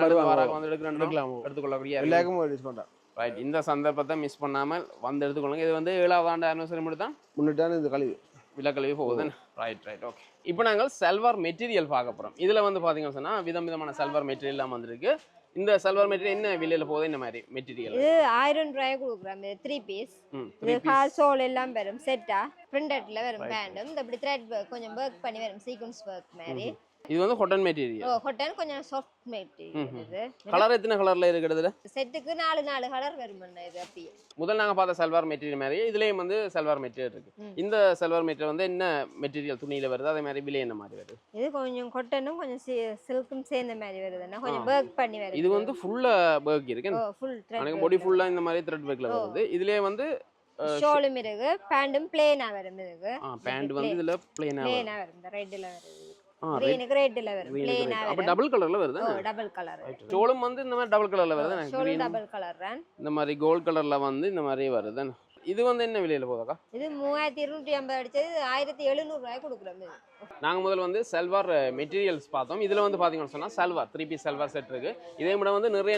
எடுத்துக்கொள்ளக்கூடிய எல்லாருக்கும் ஒரு டிஸ்கவுண்ட். ரைட். இந்த சந்தர்ப்பத்தை மிஸ் பண்ணாமல் வந்து எடுத்துக்கொள்ளுங்க. இது வந்து 7வது ஆண்டு ஆனிவர்சரி மட்டும் தான் முன்னிட்டான இந்த கழிவு விலக்கழிவு போகுது. ரைட். ஓகே. இப்போ நாங்கள் சல்வார் மெட்டீரியல் பார்க்க போறோம். இதுல வந்து பாத்தீங்கன்னா சொன்னா விதமான சல்வார் மெட்டீரியல் எல்லாம் வந்திருக்கு. இந்த சல்வார் மெட்டீரியல் என்ன விலையில போகுது? என்ன மாதிரி மெட்டீரியல்? இது 1000 ரூபாய் கொடுக்குறோம். 3 பீஸ். இது ஹால் சோல் எல்லாம் வரும். செட்டா பிரிண்டட்ல வரும். பேண்டும் இந்த இப்படி த்ரெட் கொஞ்சம் வர்க் பண்ணி வரும். சீக்வென்ஸ் வர்க் மாதிரி. இது வந்து காட்டன் மெட்டீரியல். காட்டன் கொஞ்சம் சாஃப்ட் மெட்டீரியல். இது கலர் எத்தனை கலர்ல இருக்குதுல? செட்டுக்கு 4 கலர் வரும். இது அப்படியே முதல்ல நாங்க பார்த்த சல்வார் மெட்டீரியல் மாதிரி இதுலயும் வந்து சல்வார் மெட்டீரியல் இருக்கு. இந்த சல்வார் மெட்டீரியல் வந்து என்ன மெட்டீரியல் துணியில வருது? அதே மாதிரி விலை என்ன மாதிரி வருது? இது கொஞ்சம் காட்டனும் கொஞ்சம் சில்க்கும் சேர்ந்த மாதிரி வருதுன்னா கொஞ்சம் வர்க் பண்ணி வருது. இது வந்து ஃபுல்லா வர்க் இருக்கு. Full thread. எனக்கு பாடி ஃபுல்லா இந்த மாதிரி த்ரெட் வர்க்ல வருது. இதுலயே வந்து ஷாலும் இருக்கு. பேண்டும் பிளேனா வரும். இருக்கு பேண்ட் வந்து இதுல பிளேனா வரும். இந்த ரெட்ல வருது. கிரீனுக்கு ரெட்ல வரும். பிளேனா வரும். அப்ப டபுள் கலர்ல வருது. Double colour. ஷோலும் வந்து இந்த மாதிரி டபுள் கலர்ல வருது. ஷோலும் டபுள் கலர். இந்த மாதிரி கோல்ட் கலர்ல வந்து இந்த மாதிரி வருது. இது வந்து என்ன விலையில போகுதுக்கா? இது 3250 அடிச்சது 1700 ரூபாய் கொடுக்குறோம். நாங்க முதல்ல வந்து சல்வார் மெட்டீரியல்ஸ் பார்த்தோம். இதுல வந்து பாத்தீங்கன்னா சொன்னா சல்வார் 3 பீஸ் சல்வார் செட் இருக்கு. இதே விட வந்து நிறைய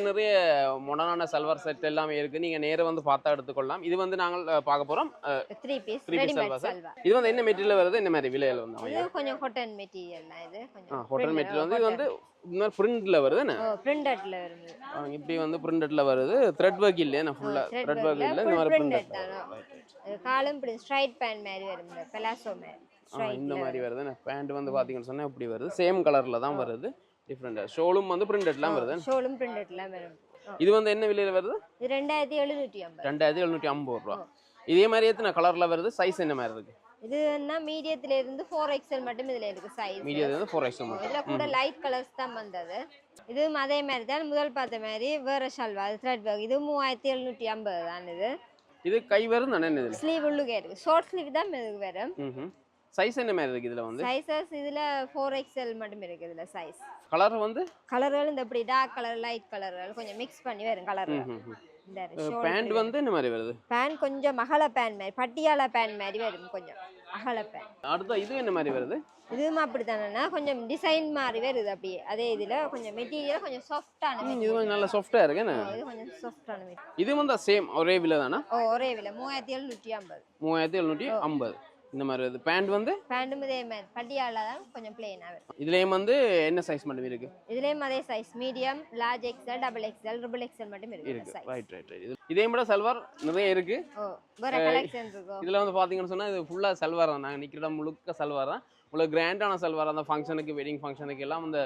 மாடர்னான சல்வார் செட் எல்லாமே இருக்கு. நீங்க நேரா வந்து பார்த்தா எடுத்துக்கொள்ளலாம். இது வந்து நாங்க பார்க்க போறோம் 3 பீஸ் சல்வார் செட். இது வந்து என்ன மெட்டீரியல் வருது? என்ன மாதிரி விலையில வந்து? இது கொஞ்சம் காட்டன் மெட்டீரியல் தான். இது கொஞ்சம் காட்டன் மெட்டீரியல் வந்து இது வந்து இந்த மாதிரி பிரிண்ட்ல வருது என்ன பிரிண்டட்ல வருது இப்படி வந்து பிரிண்டட்ல வருது த்ரெட் ஒர்க் இல்லையா நான் ஃபுல்லா த்ரெட் ஒர்க் இல்ல இந்த மாதிரி பிரிண்டட் பிரிண்டட் காலம் ஸ்ட்ரைட் பேண்ட் மாதிரி வரும் பெலாசோ மாதிரி இந்த மாதிரி வருது பேண்ட் வந்து பாத்தீங்கன்னு சொன்னா இப்படி வருது சேம் கலர்ல தான் வருது டிஃபரெண்ட் ஷோலும் வந்து பிரிண்டட்லாம் வருது ஷோலும் பிரிண்டட்லாம் வரும் இது வந்து என்ன விலையில வருது இது 2750 2750 ரூபா இதே மாதிரி எத்தனை கலர்ல வருது சைஸ் என்ன மாதிரி இருக்கு இது என்ன மீடியத்துல இருந்து 4XL மட்டும் இதுல இருக்கு சைஸ் மீடியத்துல இருந்து 4XL மட்டும் இதுல கூட லைட் கலர்ஸ் தான் வந்தது இதுவும் அதே மாதிரி தான் முதல் பார்த்த மாதிரி வேற ஷல்வா அது த்ரெட் ஒர்க் இது 3750 தான் இது கை வரும் தானே இதுல ஸ்லீவ் உள்ளுக்கு இருக்கு ஷார்ட் ஸ்லீவ் தான் இதுக்கு வரும் சைஸ் என்ன மாதிரி இருக்கு இதுல வந்து சைஸஸ் இதுல 4XL மட்டும் இருக்கு இதுல சைஸ் கலர் வந்து கலர்கள் இந்த இப்படி டார்க் கலர் லைட் கலர்கள் கொஞ்சம் மிக்ஸ் பண்ணி வரும் கலர் பேண்ட் வந்து இந்த மாதிரி வருது பேண்ட் கொஞ்சம் அகல பேண்ட் மாதிரி பட்டியாலா பேண்ட் மாதிரி வரும் கொஞ்சம் அகல பேண்ட் அடுத்த இது என்ன மாதிரி வருது இதுவும் அப்படித்தானே கொஞ்சம் டிசைன் மாதிரி வருது அப்படியே அதே இதுல கொஞ்சம் மெட்டீரியல் கொஞ்சம் சாஃப்டான இது கொஞ்சம் நல்ல சாஃப்டா இருக்கு என்ன இது கொஞ்சம் சாஃப்டான மெட்டீரியல் இது வந்து சேம் ஒரே விலை தானா ஒரே விலை 3750 3750 இந்த மாதிரி வருது பேண்ட் வந்து பேண்டும் இதே மாதிரி பட்டியாலா தான் கொஞ்சம் பிளெயினா வரும் இதுலயும் வந்து என்ன சைஸ் மட்டும் இருக்கு இதுலயும் அதே size medium large XL double XL triple XL மட்டும் இருக்கு சைஸ் ரைட் இதே மாதிரி சல்வார் நிறைய இருக்கு வேற கலெக்ஷன் இருக்கு இதுல வந்து பாத்தீங்கன்னு சொன்னா இது ஃபுல்லா சல்வார் தான் நாங்க நிக்கிற முழுக்க சல்வார் தான் உங்களுக்கு கிராண்டான சல்வார் அந்த ஃபங்க்ஷனுக்கு வெட்டிங் ஃபங்க்ஷனுக்கு எல்லாம் இந்த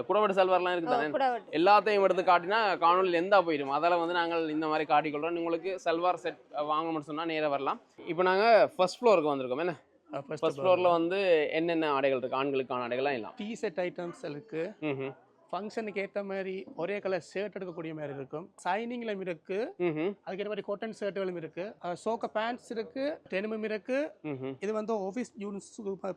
குடவட்டு சல்வார்லாம் இருக்கு தானே எல்லாத்தையும் எடுத்து காட்டினா காணொலியில் எந்தா போயிடும் அதால வந்து நாங்கள் இந்த மாதிரி காட்டிக்கொள்றோம் உங்களுக்கு சல்வார் செட் வாங்கணும்னு சொன்னா நேரா வரலாம் இப்போ நாங்க ஃபர்ஸ்ட் ஃப்ளோருக்கு வந்திருக்கோம் என்ன ஃபர்ஸ்ட் ஃப்ளோர்ல வந்து என்னென்ன ஆடைகள் இருக்கு ஆண்களுக்கான ஆடைகள்லாம் எல்லாம் டீ ஷர்ட் ஐட்டம்ஸ் இருக்கு ஃபங்க்ஷனுக்கு ஏற்ற மாதிரி ஒரே கலர் ஷர்ட் எடுக்கக்கூடிய மாதிரி இருக்கும் சைனிங்லும் இருக்கு அதுக்கேற்ற மாதிரி காட்டன் ஷர்ட்டுகளும் இருக்கு சோக்க பேண்ட்ஸ் இருக்கு டெனிமும் இருக்கு இது வந்து ஆஃபீஸ் யூனிஸ்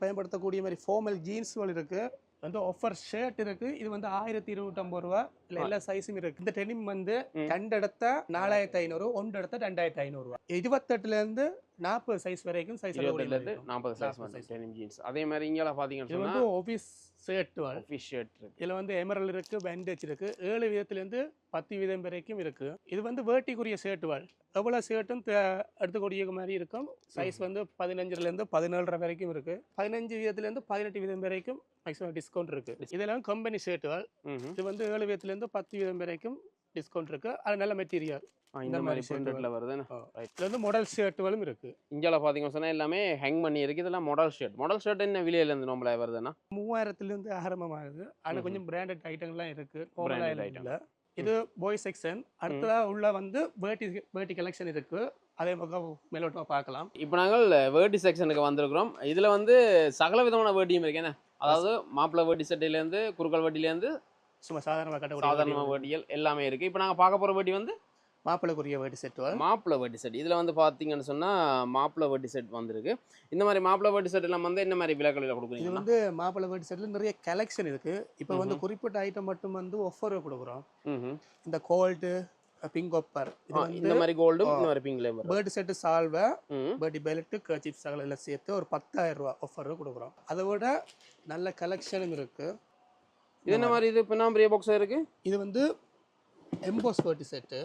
பயன்படுத்தக்கூடிய மாதிரி ஃபார்மல் ஜீன்ஸ்கள் இருக்கு வந்து ஆஃபர் ஷர்ட் இருக்கு இது வந்து 1250 ரூபா இல்ல எல்லா சைஸும் இருக்கு இந்த டெனிம் வந்து 2 எடுத்த 4500 1 எடுத்த 2500 ரூபா 28ல இருந்து 40 சைஸ் வரைக்கும் சைஸ் 40 சைஸ் டெனிம் ஜீன்ஸ் அதே மாதிரி இங்கலாம் பாத்தீங்கன்னா இது வந்து ஆபீஸ் ஷர்ட் ஆபீஸ் ஷர்ட் இருக்கு இதுல வந்து எமரல் இருக்கு பேண்டேஜ் இருக்கு 7 விதத்துல இருந்து 10 விதம் வரைக்கும் இருக்கு இது வந்து வேர்ட்டிக்குரிய ஷர்ட்டுகள் எவ்வளவு ஷர்ட்டும் எடுத்துக்கூடிய மாதிரி இருக்கும் சைஸ் வந்து 15ல இருந்து 17 வரைக்கும் இருக்கு 15 விதத்துல இருந்து 18 விதம் வரைக்கும் மேக்ஸிமம் டிஸ்கவுண்ட் இருக்கு இதெல்லாம் கம்பெனி ஷர்ட்டுகள் இது வந்து 7 விதத்துல இருந்து 10 விதம் வரைக்கும் டிஸ்கவுண்ட் இருக்கு அது நல்ல மெட்டீரியல் இந்த மாதிரி பிரிண்டட்ல வருது இதுல வந்து மாடல் ஷர்ட்டுகளும் இருக்கு இங்கல பாத்தீங்கன்னா சொன்னா எல்லாமே ஹேங் பண்ணி இருக்கு இதெல்லாம் மாடல் ஷர்ட் என்ன விலையில இருந்து நம்மள வருதுன்னா 3000ல இருந்து ஆரம்பமாகுது ஆனா கொஞ்சம் பிராண்டட் ஐட்டங்கள்லாம் இருக்கு பிராண்டட் ஐட்டம்ல இது பாய் செக்ஷன் அடுத்ததா உள்ள வந்து வேர்ட்டி கலெக்ஷன் இருக்கு அதே பக்கம் மேலோட்டமா பார்க்கலாம் இப்போ நாங்கள் வேர்ட்டி செக்ஷனுக்கு வந்திருக்கிறோம் இதுல வந்து சகல விதமான வேர்ட்டியும் இருக்கு என்ன அதாவது மாப்பிள்ளை வேர்ட்டி செட்டில இருந்து குறுக்கல் வேர்ட்டில இருந்து சும்மா சாதாரண வேர்ட்டிகள் எல்லாமே இருக்கு இப்போ நாங்க பார்க்க போற வேர்ட்டி வந்து மாப்பிள்ளைக்குரிய வேர்ட்டி செட் மாப்பிள்ளை வேர்ட்டி செட் இதுல வந்து பாத்தீங்கன்னு சொன்னா மாப்பிள்ளை வேர்ட்டி செட் வந்திருக்கு இந்த மாதிரி மாப்பிள்ளை வேர்ட்டி செட் எல்லாம் வந்து என்ன மாதிரி விலைகளில் கொடுக்குறீங்க இது வந்து மாப்பிள்ளை வேர்ட்டி செட்ல நிறைய கலெக்ஷன் இருக்கு இப்போ வந்து குறிப்பிட்ட ஐட்டம் மட்டும் வந்து ஆஃபர் கொடுக்குறோம் இந்த கோல்டு பிங்க் ஒப்பர் இந்த மாதிரி கோல்டும் இந்த மாதிரி பிங்க்ல வேர்ட்டி செட் சால்வை வேர்ட்டி பெல்ட் கர்ச்சீஃப் சகல எல்லாம் சேர்த்து ஒரு 10000 ரூபாய் ஆஃபர் கொடுக்குறோம் அதை விட நல்ல கலெக்ஷனும் இருக்கு இது என்ன மாதிரி இது பின்னாம்பரிய பாக்ஸ் இருக்கு இது வந்து எம்போஸ் வேர்ட்டி செட்டு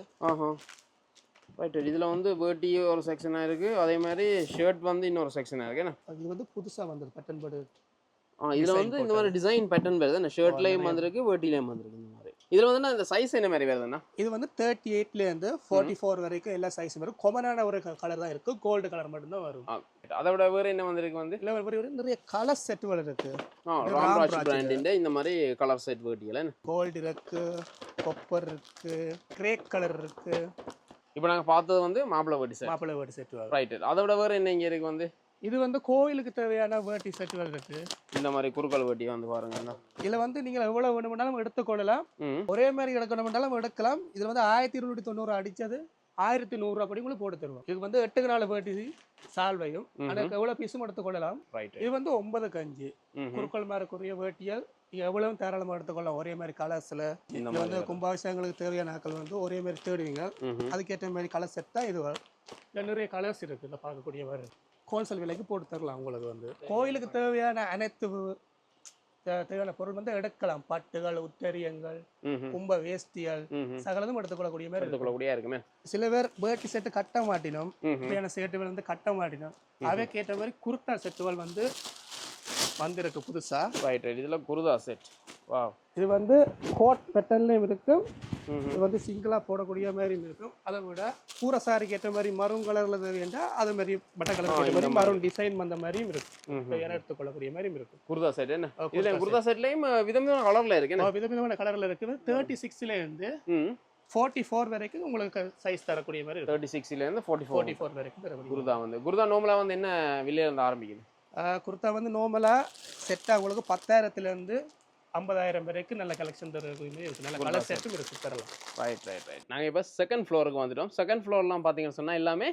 ரைட் இதில் வந்து வேர்ட்டி ஒரு செக்ஷனாக இருக்குது அதே மாதிரி ஷர்ட் வந்து இன்னொரு செக்ஷனாக இருக்கு இது வந்து புதுசாக வந்தது பேட்டர்ன் பர்டு இதில் வந்து இந்த மாதிரி டிசைன் பேட்டர்ன் வருது என்ன ஷர்ட்லேயும் வந்திருக்கு வேர்ட்டிலையும் வந்திருக்கு இந்த மாதிரி இதில் வந்து இந்த சைஸ் என்ன மாதிரி வருதுண்ணா இது வந்து 38லேருந்து 44 வரைக்கும் எல்லா சைஸும் வரும் காமனான ஒரு கலர் தான் இருக்குது கோல்டு கலர் மட்டும்தான் வரும் அதை விட வேறு என்ன வந்திருக்கு வந்து இல்லை நிறைய கலர் செட்டுகள் இருக்கு ராம்ராஜ் பிராண்டின் இந்த மாதிரி கலர் செட் வேர்ட்டிகள் கோல்டு இருக்கு கொப்பர் இருக்கு கிரே கலர் இருக்கு இப்போ நாங்கள் பார்த்தது வந்து மாப்பிள்ளை வேர்ட்டி செட் ரைட் அதை விட வேறு என்ன இங்கே இருக்கு வந்து இது வந்து கோயிலுக்கு தேவையான வேர்ட்டி செட்டுகள் இருக்கு இந்த மாதிரி குறுக்கல் வேர்ட்டி வந்து பாருங்க இதுல வந்து நீங்க எவ்வளவு வேணும்னாலும் எடுத்துக்கொள்ளலாம் ஒரே மாதிரி எடுக்கணும்னாலும் எடுக்கலாம் இதுல வந்து 1290 அடிச்சது 1100 ரூபாய் படி உங்களுக்கு போட்டு தருவோம் இதுக்கு வந்து 8 நாள் வேர்ட்டி சால்வையும் அதுக்கு எவ்வளவு பீஸும் எடுத்துக்கொள்ளலாம் இது வந்து 9க்கு 5 குறுக்கல் மாதிரிக்குரிய வேர்ட்டியல் எவ்வளவு தாராளமா எடுத்துக்கொள்ளலாம் ஒரே மாதிரி கலர்ஸ்ல இது வந்து கும்பாபிஷேகங்களுக்கு தேவையான ஆட்கள் வந்து ஒரே மாதிரி தேடுவீங்க அதுக்கேற்ற மாதிரி கலர் செட் தான் இது நிறைய கலர்ஸ் இருக்கு இதை பார்க்கக்கூடிய மாதிரி ஹோல்சேல் விலைக்கு போட்டு தரலாம் உங்களுக்கு வந்து கோயிலுக்கு தேவையான அனைத்து தேவையான பொருள் வந்து எடுக்கலாம் பட்டுகள் உத்தரியங்கள் கும்ப வேஷ்டிகள் சகலதும் எடுத்துக்கொள்ளக்கூடிய மாதிரி இருக்குமே சில பேர் வேர்ட்டி செட்டு கட்ட மாட்டினோம் இப்படியான செட்டுகள் வந்து கட்ட மாட்டினோம் அவைக்கு ஏற்ற மாதிரி குர்தா செட்டுகள் வந்து வந்திருக்கு புதுசா ரைட் இதுல குர்தா செட் வாவ். இது வந்து கோட் பேட்டர்ன்லயும் இருக்கும், இது வந்து சிங்கிளா போடக்கூடிய மாதிரியும் இருக்கும். அதை விட கூரை சாரிக்கு ஏற்ற மாதிரி மரூன் கலர்ல வேண்டா அதே மாதிரி பட்டை கலர் ஏற்ற மாதிரி மரூன் டிசைன் வந்த மாதிரியும் இருக்கும், எடுத்துக்கொள்ளக்கூடிய மாதிரியும் இருக்கும். குர்தா செட் என்ன இதுல குர்தா செட்லயும் விதவிதமான கலர்ல இருக்கு என்ன? விதவிதமான கலர்ல இருக்குது. 36ல இருந்து 44 வரைக்கும் உங்களுக்கு சைஸ் தரக்கூடிய மாதிரி இருக்கும். 36ல இருந்து 44 வரைக்கும் தரக்கூடிய. குர்தா வந்து குர்தா நார்மலா வந்து என்ன விலையில இருந்து ஆரம்பிக்குது? குர்தா வந்து நார்மலா செட்டா உங்களுக்கு 10,000ல இருந்து 50,000 வரைக்கும் நல்ல கலெக்ஷன் தரக்கூடிய இருக்கு, நல்ல கலர் செட்டும் இருக்கு, தரலாம். ரைட். நாங்க இப்ப செகண்ட் ஃப்ளோருக்கு வந்துட்டோம். செகண்ட் ஃப்ளோர்லாம் பாத்தீங்கன்னு சொன்னா எல்லாமே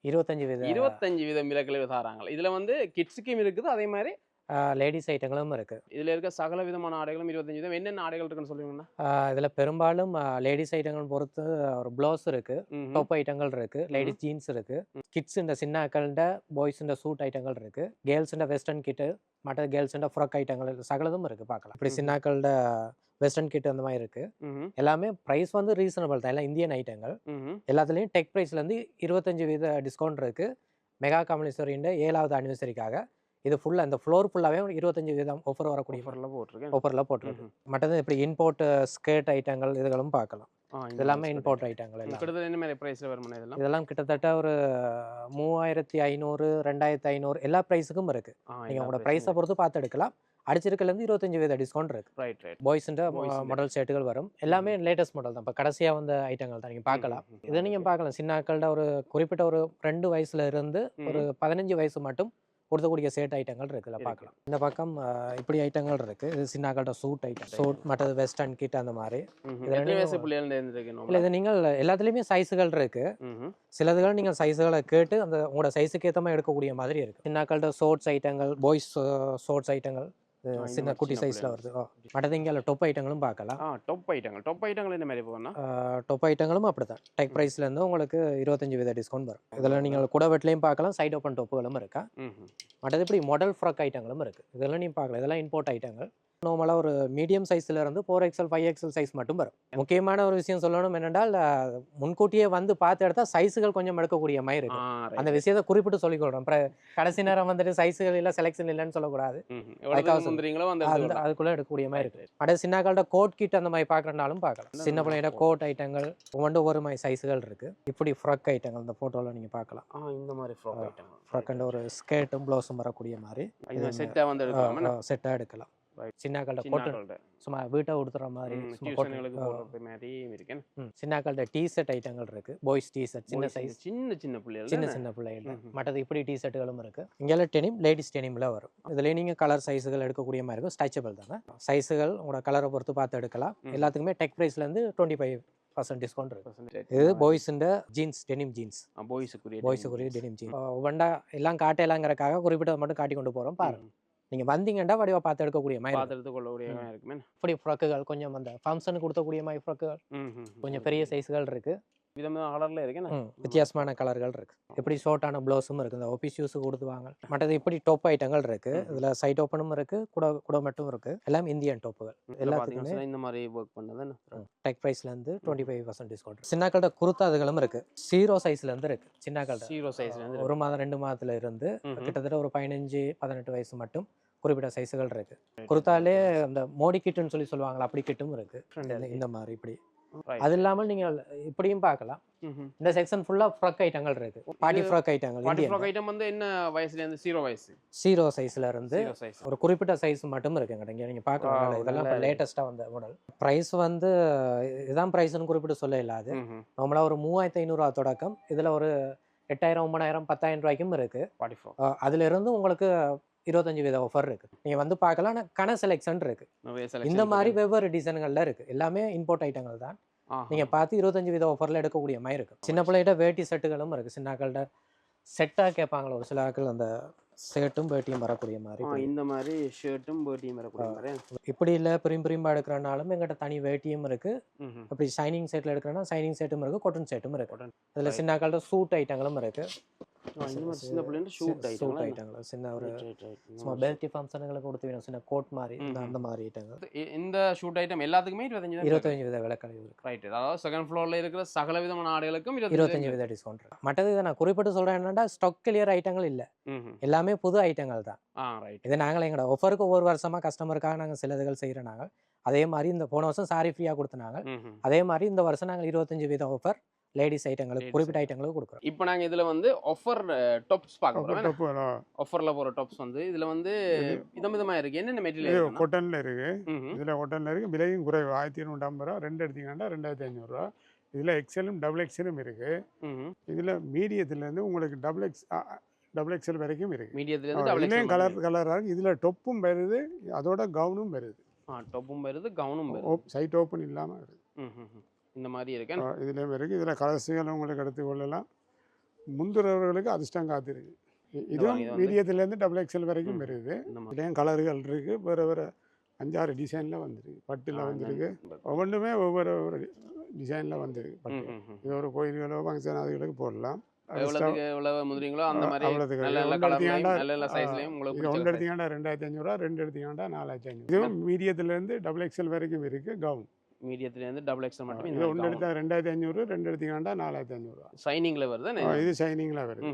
25 வீதம் விலைக்கழிவு தாராங்க. இதுல வந்து கிட்ஸுக்கும் இருக்குது, அதே மாதிரி லேடிஸ் ஐட்டங்களும் இருக்கு. இதுல இருக்க சகல விதமான ஆடைகளும் 25 வீதம். என்னென்ன ஆடைகள் இருக்குன்னு சொல்லுவீங்கன்னா? இதுல பெரும்பாலும் லேடிஸ் ஐட்டங்கள் பொறுத்து ஒரு ப்ளவுஸ் இருக்கு, டாப் ஐட்டங்கள் இருக்கு, லேடிஸ் ஜீன்ஸ் இருக்கு, கிட்ஸ் இந்த சின்னாக்கள்ட பாய்ஸ் சூட் ஐட்டங்கள் இருக்கு, கேர்ள்ஸ் வெஸ்டர்ன் கிட்டு, மற்ற கேர்ள்ஸ் ஃப்ராக் ஐட்டங்கள் சகலதும் இருக்கு பார்க்கலாம். இப்படி சின்னாக்கள்ட வெஸ்டர்ன் கிட் அந்த மாதிரி இருக்கு. எல்லாமே பிரைஸ் வந்து ரீசனபிள் தான், எல்லாம் இந்தியன் ஐட்டங்கள். எல்லாத்துலயும் டெக் பிரைஸ்ல இருந்து 25% டிஸ்கவுண்ட் இருக்கு. மெகா காமலேஸ்வரியின் 7வது அனிவர்சரிக்காக இது ஃபுல்லாக இந்த ஃப்ளோர் ஃபுல்லாகவே 25% ஆஃபர் வரக்கூடிய ஆஃபரில் போட்டிருக்கு. மற்றது இப்படி இம்போர்ட் ஸ்கர்ட் ஐட்டங்கள் இதுகளும் பார்க்கலாம். இதெல்லாமே இம்போர்ட் ஐட்டங்கள் எல்லாம். என்ன மாதிரி பிரைஸ்ல வரும் இதெல்லாம்? இதெல்லாம் கிட்டத்தட்ட ஒரு 3500 2500 எல்லா ப்ரைஸுக்கும் இருக்கு. நீங்க உங்களோட ப்ரைஸை பொறுத்து பார்த்து எடுக்கலாம். அடிச்சிருக்கலேருந்து 25% டிஸ்கவுண்ட் இருக்கு. பாய்ஸ்ன்ற மாடல் ஷர்ட்டுகள் வரும், எல்லாமே லேட்டஸ்ட் மாடல் தான். இப்போ கடைசியாக வந்த ஐட்டங்கள் தான் நீங்கள் பார்க்கலாம். இதை நீங்கள் பார்க்கலாம். சின்னாக்கள்ட ஒரு குறிப்பிட்ட ஒரு 2 வயசுல இருந்து ஒரு 15 வயசு மட்டும் கொடுக்கக்கூடிய சேட் ஐட்டங்கள் இருக்குல்ல பார்க்கலாம். இந்த பக்கம் இப்படி ஐட்டங்கள் இருக்கு. இது சின்னாக்கள்ட சூட் ஐட்டம், சூட் மற்றது வெஸ்டர்ன் கிட் அந்த மாதிரி. இல்லை இது நீங்கள் எல்லாத்துலேயுமே சைஸுகள் இருக்கு. சிலதுகள் நீங்கள் சைஸுகளை கேட்டு அந்த உங்களோட சைஸுக்கு ஏற்ற மாதிரி எடுக்கக்கூடிய மாதிரி இருக்கு. சின்னாக்கள்ட ஷோர்ட்ஸ் ஐட்டங்கள், பாய்ஸ் ஷோர்ட்ஸ் ஐட்டங்கள் சின்ன குட்டி சைஸ்ல வருது. மற்றது இங்கே டொப் ஐட்டங்களும் பார்க்கலாம். டொப் ஐட்டங்கள் என்ன மாதிரி போகணும்? டொப் ஐட்டங்களும் அப்படிதான் டெக் பிரைஸ்ல இருந்து உங்களுக்கு 25% டிஸ்கவுண்ட் வரும். இதில் நீங்கள் கூட வெட்லையும் பார்க்கலாம், சைட் ஓப்பன் டொப்புகளும் இருக்கா. மற்றது இப்படி மாடல் ஃப்ராக் ஐட்டங்களும் இருக்கு. இதெல்லாம் நீங்கள் பார்க்கலாம். இதெல்லாம் இம்போர்ட் ஐட்டங்கள். நார்மலாக ஒரு மீடியம் சைஸ்ல இருந்து 4XL 5XL சைஸ் மட்டும் வரும். முக்கியமான ஒரு விஷயம் சொல்லணும் என்னென்றால், முன்கூட்டியே வந்து பார்த்து எடுத்தா சைஸுகள் கொஞ்சம் எடுக்கக்கூடிய மாதிரி இருக்கு. அந்த விஷயத்தை குறிப்பிட்டு சொல்லிக்கொள்றோம். அப்புறம் கடைசி நேரம் வந்துட்டு சைஸுகள் இல்லை, செலெக்ஷன் இல்லைன்னு சொல்லக்கூடாது. அதுக்குள்ள எடுக்கக்கூடிய மாதிரி இருக்கு. அடுத்து சின்னாக்கள்ட கோட் கிட் அந்த மாதிரி பார்க்கறனாலும் பார்க்கலாம். சின்ன பிள்ளையோட கோட் ஐட்டங்கள் ஒவ்வொரு மாதிரி சைஸுகள் இருக்கு. இப்படி ஃப்ராக் ஐட்டங்கள் இந்த போட்டோல நீங்க பார்க்கலாம். இந்த மாதிரி ஃப்ராக் ஐட்டங்கள், ஃப்ராக் ஒரு ஸ்கர்ட்டும் ப்ளவுஸும் வரக்கூடிய மாதிரி செட்டா எடுக்கலாம். சின்னாக்கள்ட போட்டு சும்மா வீட்டை உடுத்துற மாதிரி சின்னாக்கள்ட டிஷர்ட் ஐட்டங்கள் இருக்கு. பாய்ஸ் டிஷர்ட் சின்ன சைஸ், சின்ன பிள்ளைகள். மற்றது இப்படி டிஷர்ட்டுகளும் இருக்கு. இங்கெல்லாம் டெனிம், லேடிஸ் டெனிம்ல வரும். இதுல நீங்க கலர் சைஸுகள் எடுக்கக்கூடிய மாதிரி இருக்கும். ஸ்ட்ரெச்சபிள் தானே. சைஸுகள் உங்களோட கலரை பொறுத்து பார்த்து எடுக்கலாம். எல்லாத்துக்குமே டெக் பிரைஸ்ல இருந்து 25% டிஸ்கவுண்ட் இருக்கு. இது பாய்ஸ் ஜீன்ஸ், டெனிம் ஜீன்ஸ், பாய்ஸுக்குரிய டெனிம் ஜீன்ஸ். ஒவ்வொண்டா எல்லாம் காட்டலாங்கிறக்காக குறிப்பிட்ட மட்டும் காட்டி கொண்டு போறோம் பாருங்க. நீங்க வந்தீங்கன்னா வடிவா பார்த்து எடுக்கக்கூடிய மாதிரி இருக்குமே. இப்படி ஃப்ராக்குகள் கொஞ்சம் அந்த ஃபங்க்ஷனுக்கு கொடுக்கக்கூடிய மாதிரி ஃப்ராக்குகள் கொஞ்சம் பெரிய சைஸ்கள் இருக்கு. விதமான கலர்ல இருக்கு, வித்தியாசமான கலர்கள் இருக்கு. இப்படி ஷார்ட்டான ப்ளவுஸும் இருக்கு. இந்த ஆஃபீஸ் யூஸ் கொடுத்துவாங்க. மற்றது இப்படி டாப் ஐட்டங்கள் இருக்கு. இதுல சைட் ஓப்பனும் இருக்கு, கூட மட்டும் இருக்கு. எல்லாம் இந்தியன் டாப்புகள். எல்லாத்துக்குமே இந்த மாதிரி ஒர்க் பண்ணது டெக் பிரைஸ்ல இருந்து 25% டிஸ்கவுண்ட். சின்னாக்கள்ட குருத்தாதுகளும் இருக்கு. 0 சைஸ்ல இருந்து இருக்கு. சின்னாக்கள்ட 0 சைஸ்ல இருந்து 1 மாதம் 2 மாதத்துல இருந்து கிட்டத்தட்ட ஒரு 15-18 வயசு மட்டும் குறிப்பிட்ட சைஸுகள் இருக்கு. குருத்தாலே அந்த மோடி கிட்டுன்னு சொல்லுவாங்களா, அப்படி கிட்டும் இருக்கு. இந்த மாதிரி இப்படி அது இல்லாமல் நீங்க இப்படியும் பார்க்கலாம். இந்த செக்ஷன் ஃபுல்லா ஃப்ராக் ஐட்டங்கள் இருக்கு. பார்ட்டி ஃப்ராக் ஐட்டங்கள். பார்ட்டி ஃப்ராக் ஐட்டம் வந்து என்ன வயசுல இருந்து? 0 வயசு. 0 சைஸ்ல இருந்து ஒரு குறிப்பிட்ட சைஸ் மட்டும் இருக்குங்க. நீங்க பார்க்கலாம். இதெல்லாம் லேட்டஸ்டா வந்த மாடல். பிரைஸ் வந்து இதான் பிரைஸ்னு குறிப்பிட்டு சொல்ல இல்லாது. நார்மலா ஒரு 3500 தொடக்கம். இதுல ஒரு 8000, 9000, 10,000 ரூபாய்க்கும் இருக்கு. அதுல இருந்து உங்களுக்கு 25% ஆஃபர் இருக்கு. நீங்க வந்து பார்க்கலாம். கன செலெக்ஷன் இருக்கு. இந்த மாதிரி வெவ்வேறு டிசைன்கள்ல இருக்கு. எல்லாமே இம்போர்ட் ஐட்டங்கள் தான். நீங்க பார்த்து 25% ஆஃபர்ல எடுக்கக்கூடிய மாதிரி இருக்கு. சின்ன பிள்ளைகிட்ட வேட்டி செட்டுகளும் இருக்கு. சின்னாக்கள்ட செட்டா கேட்பாங்களா ஒரு சில ஆட்கள், அந்த ஷர்ட்டும் பேட்டியும் வரக்கூடிய மாதிரி. இந்த மாதிரி ஷர்ட்டும் பேட்டியும் வரக்கூடிய மாதிரி. இப்படி இல்ல பிரிம்பா எடுக்கிறனாலும் எங்கிட்ட தனி வேட்டியும் இருக்கு. அப்படி ஷைனிங் செட்ல எடுக்கிறனா ஷைனிங் செட்டும் இருக்கு, காட்டன் செட்டும் இருக்கு. அதுல சின்னாக்கள்ட சூட் ஐட்டங்களும் இருக்கு. சின்ன பிள்ளைங்க ஷூட் ஐட்டங்கள், சின்ன ஒரு சும்மா பெல்ட் ஃபங்க்ஷனுங்களுக்கு கொடுத்து வேணும், சின்ன கோட் மாதிரி அந்த மாதிரி ஐட்டங்கள். இந்த ஷூட் ஐட்டம் எல்லாத்துக்குமே 25% விலைக்கழிவு இருக்கு. ரைட். அதாவது செகண்ட் ஃப்ளோர்ல இருக்கிற சகல விதமான ஆடைகளுக்கும் 25% டிஸ்கவுண்ட் இருக்கு. மற்றது இதை நான் குறிப்பிட்டு சொல்றேன் என்னன்னா, ஸ்டாக் கிளியர் ஐட்டங்கள் இல்ல, எல்லாமே புது ஐட்டங்கள் தான். ரைட். இது நாங்கள் எங்களோட ஆஃபருக்கு ஒவ்வொரு வருஷமா கஸ்டமருக்காக நாங்கள் சிலதுகள் செய்யறோம். நாங்கள் அதே மாதிரி இந்த போன வருஷம் சாரி ஃப்ரீயாக கொடுத்துனாங்க. அதே மாதிரி இந்த வருஷம் நாங்கள் 25% ஆஃபர் லேடிஸ் ஐட்டங்களுக்கு குறிப்பிட்ட ஐட்டங்களுக்கு கொடுக்குறோம். இப்போ நாங்கள் இதில் வந்து ஆஃபர் டாப்ஸ் பார்க்குறோம். ஆஃபரில் போகிற டாப்ஸ் வந்து இதில் வந்து விதமாக இருக்குது. என்னென்ன மெட்டீரியல்? கொட்டனில் இருக்குது. இதில் கொட்டனில் இருக்குது. விலையும் குறைவு. 1250 ரூபா. 2 எடுத்தீங்கன்னா 2500 ரூபா. இதில் எக்ஸலும் டபுள் எக்ஸலும் இருக்குது. இதில் மீடியத்துலேருந்து உங்களுக்கு டபுள் எக்ஸல் வரைக்கும் இருக்குது. மீடியத்துலேருந்து கலராக இருக்குது. இதில் டொப்பும் வருது, அதோட கவுனும் வருது. டொப்பும் வருது, கவுனும் வருது. சைட் ஓப்பன் இல்லாமல் வருது. இந்த மாதிரி இருக்கு. இதுலேயும் இருக்குது. இதில் கலர்ஸுகள் உங்களுக்கு எடுத்துக்கொள்ளலாம். முந்துறவர்களுக்கு அதிர்ஷ்டம் காத்திருக்கு. இதுவும் மீடியத்துலேருந்து டபுள் எக்ஸல் வரைக்கும் வருது. இதுலேயும் கலர்கள் இருக்குது. வேறு வேறு 5-6 டிசைனில் வந்துருக்கு. பட்டில் வந்துருக்கு. ஒவ்வொன்றுமே ஒவ்வொரு டிசைனில் வந்துருக்கு. பட்டு இது ஒரு கோயில்களோ ஃபங்க்ஷன் அதுகளுக்கு போடலாம். முதிரீங்களோ அந்த மாதிரி நல்ல சைஸ்லயும் உங்களுக்கு 1 எடுத்தீங்கன்னா 2500 ரூபா. 2 எடுத்தீங்கன்னா 4500. இதுவும் மீடியத்துலேருந்து டபுள் எக்ஸல் வரைக்கும் இருக்குது. கவுன் மீடியத்துலேருந்து டபுள் எக்ஸல் மட்டும். இது 1 எடுத்தா 2500, 2 எடுத்தீங்கன்னா 4500 ரூபா. ஷைனிங்ல வருது. இது ஷைனிங்ல வருது.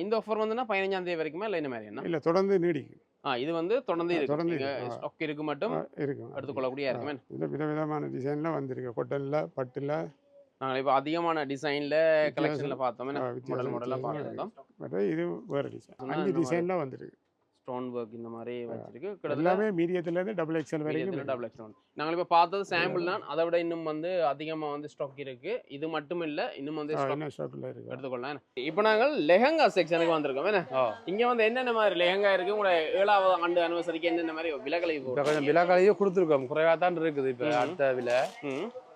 இந்த ஆஃபர் வந்துன்னா 15ஆம் தேதி வரைக்குமா இல்லை என்ன மாதிரி? என்ன இல்லை, தொடர்ந்து நீடிக்கும். இது வந்து தொடர்ந்து இருக்கு. ஸ்டாக் இருக்கு மட்டும் இருக்கும், எடுத்துக்கொள்ளக்கூடிய இருக்குமே. இதில் விதவிதமான டிசைன்ல வந்திருக்கு. கொட்டன்ல, பட்டுல. நாங்கள் இப்போ அதிகமான டிசைன்ல கலெக்ஷன்ல பார்த்தோம். மாடலாக பார்த்துருக்கோம். இது வேறு டிசைன் 5 டிசைன்ல வந்திருக்கு. ஸ்டோன் ஒர்க் இந்த மாதிரி வச்சிருக்கு. எல்லாமே மீடியத்துலேருந்து டபுள் எக்ஸல் வரைக்கும். டபுள் எக்ஸல் நாங்கள் இப்போ பார்த்தது சாம்பிள் தான். அதை விட இன்னும் வந்து அதிகமாக வந்து ஸ்டாக் இருக்கு. இது மட்டும் இல்லை, இன்னும் வந்து ஸ்டாக்ல இருக்கு. எடுத்துக்கொள்ளலாம். இப்போ நாங்கள் லெஹங்கா செக்ஷனுக்கு வந்திருக்கோம். இங்கே வந்து என்னென்ன மாதிரி லெஹங்கா இருக்கு? உங்களோட 7வது ஆண்டு அனிவர்சரிக்கு என்னென்ன மாதிரி விலைக்கழிவு? கொஞ்சம் விலைக்கழிவு கொடுத்துருக்கோம். குறைவாக தான் இருக்குது. இப்போ அடுத்த விலை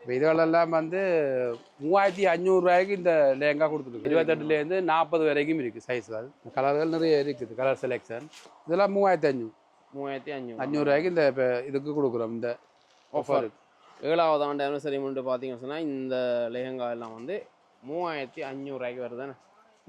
இப்போ இதுகளெல்லாம் வந்து 3500 ரூபாய்க்கு இந்த லெஹங்கா கொடுத்துருக்கு. 28லேருந்து 40 வரைக்கும் இருக்குது சைஸ்கள். கலர்கள் நிறைய இருக்குது. கலர் செலெக்ஷன் இதெல்லாம் 3500 ரூபாய்க்கு இந்த இப்போ இதுக்கு கொடுக்குறோம். இந்த ஆஃபர் 7வது ஆண்டு அனிவர்சரி முன்னிட்டு பார்த்தீங்கன்னு சொன்னால் இந்த லெஹங்கா எல்லாம் வந்து 3500 ரூபாய்க்கு வருதுன்னு.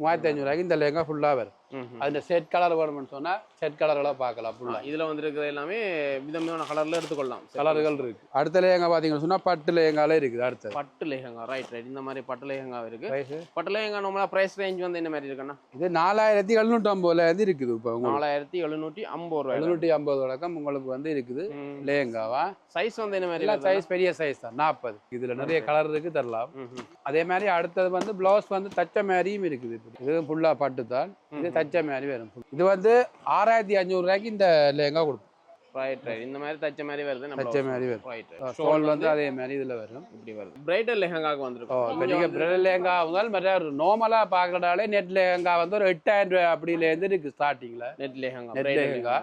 3500 ரூபாய்க்கு இந்த லெஹங்கா ஃபுல்லாக வரும். அதில் செட் கலர் வேணும்னு சொன்னால் செட் கலரெல்லாம் பார்க்கலாம். ஃபுல்லாக இதில் வந்துருக்கிற எல்லாமே விதமான கலரில் எடுத்துக்கொள்ளலாம். கலர்கள் இருக்குது. அடுத்த லெஹங்கா பார்த்தீங்கன்னு சொன்னால் பட்டு லெஹங்காலே இருக்குது. அடுத்த பட்டு லெஹங்கா. ரைட். இந்த மாதிரி பட்டு லெஹங்கா இருக்குது. பட்டு லெஹங்கா நம்மளா ப்ரைஸ் ரேஞ்ச் வந்து என்ன மாதிரி இருக்குன்னா? இது 4750 இருக்குது. இப்போ 4750 ரூபாய். 750 வழக்கம் உங்களுக்கு வந்து இருக்குது லெஹங்காவா. சைஸ் வந்து என்ன மாதிரி? எல்லாம் சைஸ் பெரிய சைஸ் தான் 40. இதில் நிறைய கலர் இருக்குது, தரலாம். அதே மாதிரி அடுத்தது வந்து ப்ளவுஸ் வந்து தச்ச மாதிரியும் இருக்குது. இது ஃபுல்லாக பட்டு தான். இது தச்ச மாதிரி வரும். இது வந்து 6500 ரூபாய்க்கு இந்த லெஹங்கா கொடுக்கும். ரைட். இந்த மாதிரி தச்ச மாதிரி வருது. தச்ச மாதிரி வரும். ஸ்டோல் வந்து அதே மாதிரி இதில் வரும். இப்படி வருது. பிரைடல் லெஹங்காக்கு வந்துருக்கும். பெரிய பிரைடல் லெஹங்கா முதல் மற்ற நார்மலாக பார்க்கறதாலே நெட் லெஹங்கா வந்து ஒரு 8000 ரூபாய் அப்படிலேருந்து இருக்கு ஸ்டார்டிங்ல. நெட் லெஹங்கா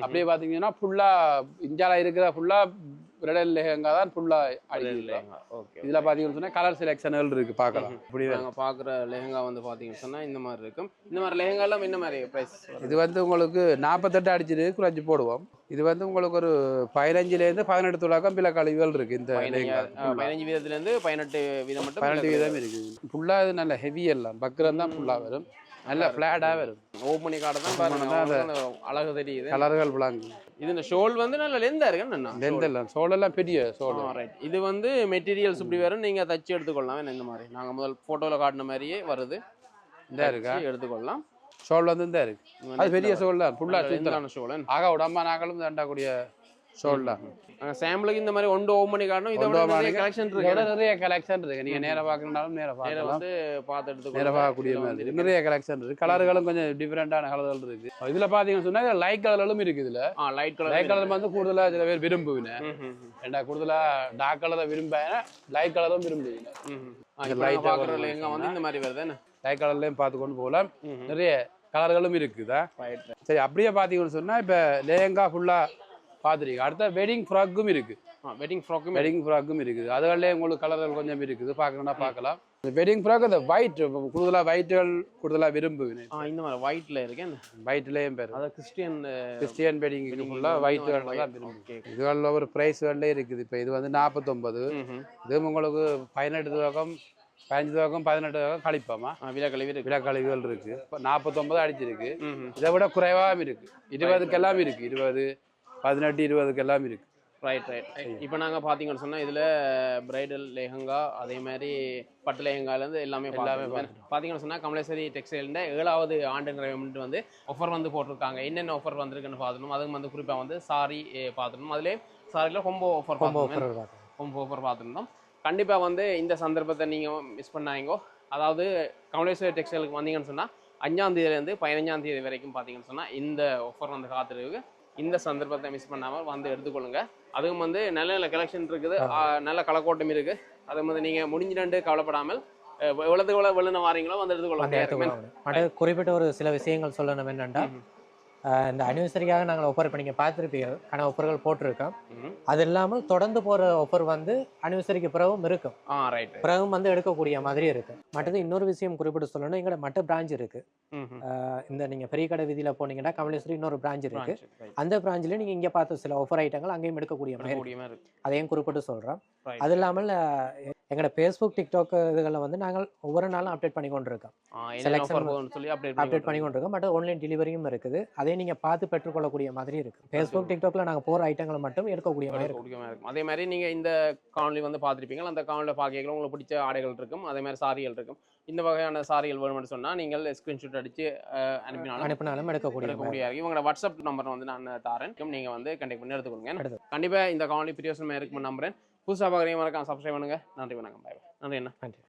அப்படியே பார்த்தீங்கன்னா ஃபுல்லாக இந்தியாவில் இருக்கிற ஃபுல்லாக பிரைடல் லெஹங்கா தான் ஃபுல்லாக அடிக்கிறாங்க. ஓகே. இதில் பார்த்தீங்கன்னு சொன்னால் கலர் செலெக்ஷன்கள் இருக்குது, பார்க்கலாம். இப்படி நாங்கள் பார்க்குற லெஹங்கா வந்து பார்த்தீங்கன்னு சொன்னால் இந்த மாதிரி இருக்கும். இந்த மாதிரி லெஹங்காலாம் என்ன மாதிரி ப்ரைஸ்? இது வந்து உங்களுக்கு 48 அடிச்சிட்டு குறைஞ்சி போடுவோம். இது வந்து உங்களுக்கு ஒரு 15லேருந்து 18 துலாக்கம் பிற கழிவுகள் இருக்குது. இந்த 15 வீதத்துலேருந்து 18 வீதம் மட்டும் 18 வீதம் இருக்குது. ஃபுல்லாக இது நல்ல ஹெவி எல்லாம் பக்கரம் தான் ஃபுல்லாக வரும். நல்ல ஃப்ளாட்டாக வரும். ஓப்பனி கார்டு தான் பாருங்க, அழகு தெரியுது. கலர்கள் பிளாங்க். இது இந்த ஷோல் வந்து நல்ல லென்த்தாக இருக்குன்னு. லென்த் எல்லாம் ஷோல் எல்லாம் பெரிய ஷோல். ரைட். இது வந்து மெட்டீரியல்ஸ் இப்படி வரும், நீங்கள் தச்சு எடுத்துக்கொள்ளலாம். இந்த மாதிரி நாங்கள் முதல் ஃபோட்டோவில் காட்டின மாதிரியே வருது. இந்த இருக்கா எடுத்துக்கொள்ளலாம். ஷோல் வந்து இந்த இருக்கு. அது பெரிய ஷோல் தான். ஃபுல்லாக சுத்தலான ஷோல். ஆக உடம்பா நாங்களும் தாண்டக்கூடிய ஷோல் தான். சாம்பிளுக்கு இந்த மாதிரி ஒன்று ஓப்பன் பண்ணி காட்டணும். இதோட நிறைய கலெக்ஷன் இருக்கு. நிறைய கலெக்ஷன் இருக்கு. நீங்க நேரா பார்க்கறனாலும் நேரா பார்க்கலாம். வந்து பார்த்து எடுத்து நேரா பார்க்கக்கூடிய மாதிரி நிறைய கலெக்ஷன் இருக்கு. கலர்களும் கொஞ்சம் டிஃபரெண்டான கலர்கள் இருக்கு. இதுல பாத்தீங்கன்னு சொன்னா லைட் கலர்களும் இருக்கு. இதுல லைட் கலர் வந்து கூடுதலா சில பேர் விரும்புவீங்க. ஏன்னா கூடுதலா டார்க் கலரை விரும்புவேன், லைட் கலரும் விரும்புவீங்க. லைட் கலர்ல எங்க வந்து இந்த மாதிரி வருதுன்னு லைட் கலர்லயும் பார்த்து கொண்டு போகலாம். நிறைய கலர்களும் இருக்குதா. சரி, அப்படியே பாத்தீங்கன்னு சொன்னா இப்ப லெஹங்கா ஃபுல்லா பார்த்துருக்கீங்க. அடுத்த வெட்டிங் ஃப்ராக்கும் இருக்குது. வெட்டிங் ஃப்ராக்கும் இருக்குது. அதுகளிலே உங்களுக்கு கலர்கள் கொஞ்சம் இருக்குது, பார்க்கணும்னா பார்க்கலாம். இந்த வெட்டிங் ஃப்ராக் அந்த ஒயிட் கூடுதலாக ஒயிட்டுகள் கூடுதலாக விரும்புவேன். இந்த மாதிரி ஒயிட்டில் இருக்கேன். ஒயிட்லேயும் பேர் அதாவது கிறிஸ்டியன் வெட்டிங் ஃபுல்லாக ஒயிட்டுகள் தான் விரும்புவேன். இதுகளில் ஒரு ப்ரைஸ்களிலே இருக்குது. இப்போ இது வந்து 49. இது உங்களுக்கு 18 துவக்கம் 15 துவக்கம் 18 துவக்கம் கழிப்பாமா விலக்கழிவுகள் இருக்குது. இப்போ 49 அடிச்சிருக்கு. இதை விட குறைவாகவும் இருக்குது. 20க்கெல்லாம் இருக்குது. 20, 18, 20க்கு எல்லாம் இருக்கு. ரைட் இப்போ நாங்கள் பார்த்தீங்கன்னு சொன்னால் இதில் பிரைடல் லெஹங்கா அதே மாதிரி பட்டு லெஹங்காலேருந்து எல்லாமே பார்த்தீங்கன்னு சொன்னால் கமலேஸ்வரி டெக்ஸ்டைல்ன்ற 7வது ஆண்டு நிறைவு முன்னிட்டு வந்து ஆஃபர் வந்து போட்டிருக்காங்க. என்னென்ன ஆஃபர் வந்திருக்குன்னு பார்த்துணும். அதுக்கு வந்து குறிப்பாக வந்து சாரி பார்த்துணும். அதுலேயே சாரியில் ரொம்ப ஆஃபர் பார்த்துருந்தோம். கண்டிப்பாக வந்து இந்த சந்தர்ப்பத்தை நீங்கள் மிஸ் பண்ணாங்கோ. அதாவது கமலேஸ்வரி டெக்ஸ்டைலுக்கு வந்தீங்கன்னு சொன்னால் 5ஆம் தேதியிலேருந்து 15ஆம் தேதி வரைக்கும் பார்த்தீங்கன்னு சொன்னால் இந்த ஆஃபர் வந்து காத்திருக்கு. இந்த சந்தர்ப்பத்தை மிஸ் பண்ணாமல் வந்து எடுத்துக்கொள்ளுங்க. அதுவும் வந்து நல்ல நல்ல கலெக்ஷன் இருக்குது, நல்ல கலக்கோட்டம் இருக்குது. அது வந்து நீங்கள் முடிஞ்சிட்டு கவலைப்படாமல் எவ்வளோத்துக்கு எவ்வளோ வெளில வாரீங்களோ வந்து எடுத்துக்கொள்ளுங்க. குறிப்பிட்ட ஒரு சில விஷயங்கள் சொல்லணும் என்னென்னா, இந்த அனிவர்சரிக்காக நாங்கள் ஆஃபர் இப்போ நீங்கள் பார்த்துருப்பீங்க கன ஆஃபர்கள் போட்டிருக்கோம். அது இல்லாமல் தொடர்ந்து போகிற ஆஃபர் வந்து அனிவர்சரிக்கு பிறகும் இருக்கும். பிறகும் வந்து எடுக்கக்கூடிய மாதிரி இருக்கு. மற்றது இன்னொரு விஷயம் குறிப்பிட்டு சொல்லணும், எங்களோட மற்ற பிரான்ச் இருக்கு. இந்த நீங்கள் பெரிய கடை வீதியில் போனீங்கன்னா கமலேஸ்வரி இன்னொரு பிரான்ச் இருக்கு. அந்த பிரான்ச்சில் நீங்கள் இங்கே பார்த்த சில ஆஃபர் ஐட்டங்கள் அங்கேயும் எடுக்கக்கூடிய மாதிரி அதையும் குறிப்பிட்டு சொல்கிறோம். அது இல்லாமல் எங்களோட ஃபேஸ்புக் டிக்டாக் இதுகளில் வந்து நாங்கள் ஒவ்வொரு நாளும் அப்டேட் பண்ணி கொண்டிருக்கோம். அப்டேட் பண்ணி கொண்டிருக்கோம். மற்ற ஆன்லைன் டெலிவரியும் இருக்குது. அதே நீங்கள் பார்த்து பெற்றுக்கொள்ளக்கூடிய மாதிரி இருக்குது. ஃபேஸ்புக் டிக்டாக்ல நாங்கள் போகிற ஐட்டங்களை மட்டும் எடுக்கக்கூடிய மாதிரி இருக்கும். அதே மாதிரி நீங்கள் இந்த காணொலி வந்து பார்த்துருப்பீங்க. அந்த காணொலியில் பார்க்கல உங்களுக்கு பிடிச்ச ஆடைகள் இருக்கும். அதே மாதிரி சாரிகள் இருக்கும். இந்த வகையான சாரிகள் வேணும்னு சொன்னால் நீங்கள் ஸ்க்ரீன்ஷாட் அடித்து அனுப்பினாலும் எடுக்கக்கூடிய இவங்களோட வாட்ஸ்அப் நம்பர் வந்து நான் தாரேன். நீங்கள் வந்து கண்டெக்ட் பண்ணி எடுத்துக்கொள்ளுங்க. கண்டிப்பாக இந்த காணொலி பிரியோசனமாக இருக்கும்னு நம்புறேன். புதுசாக பார்க்குறீங்க மறக்காம சப்ஸ்கிரைப் பண்ணுங்க. நன்றி வணக்கம். பாய். நன்றி அண்ணா. நன்றி.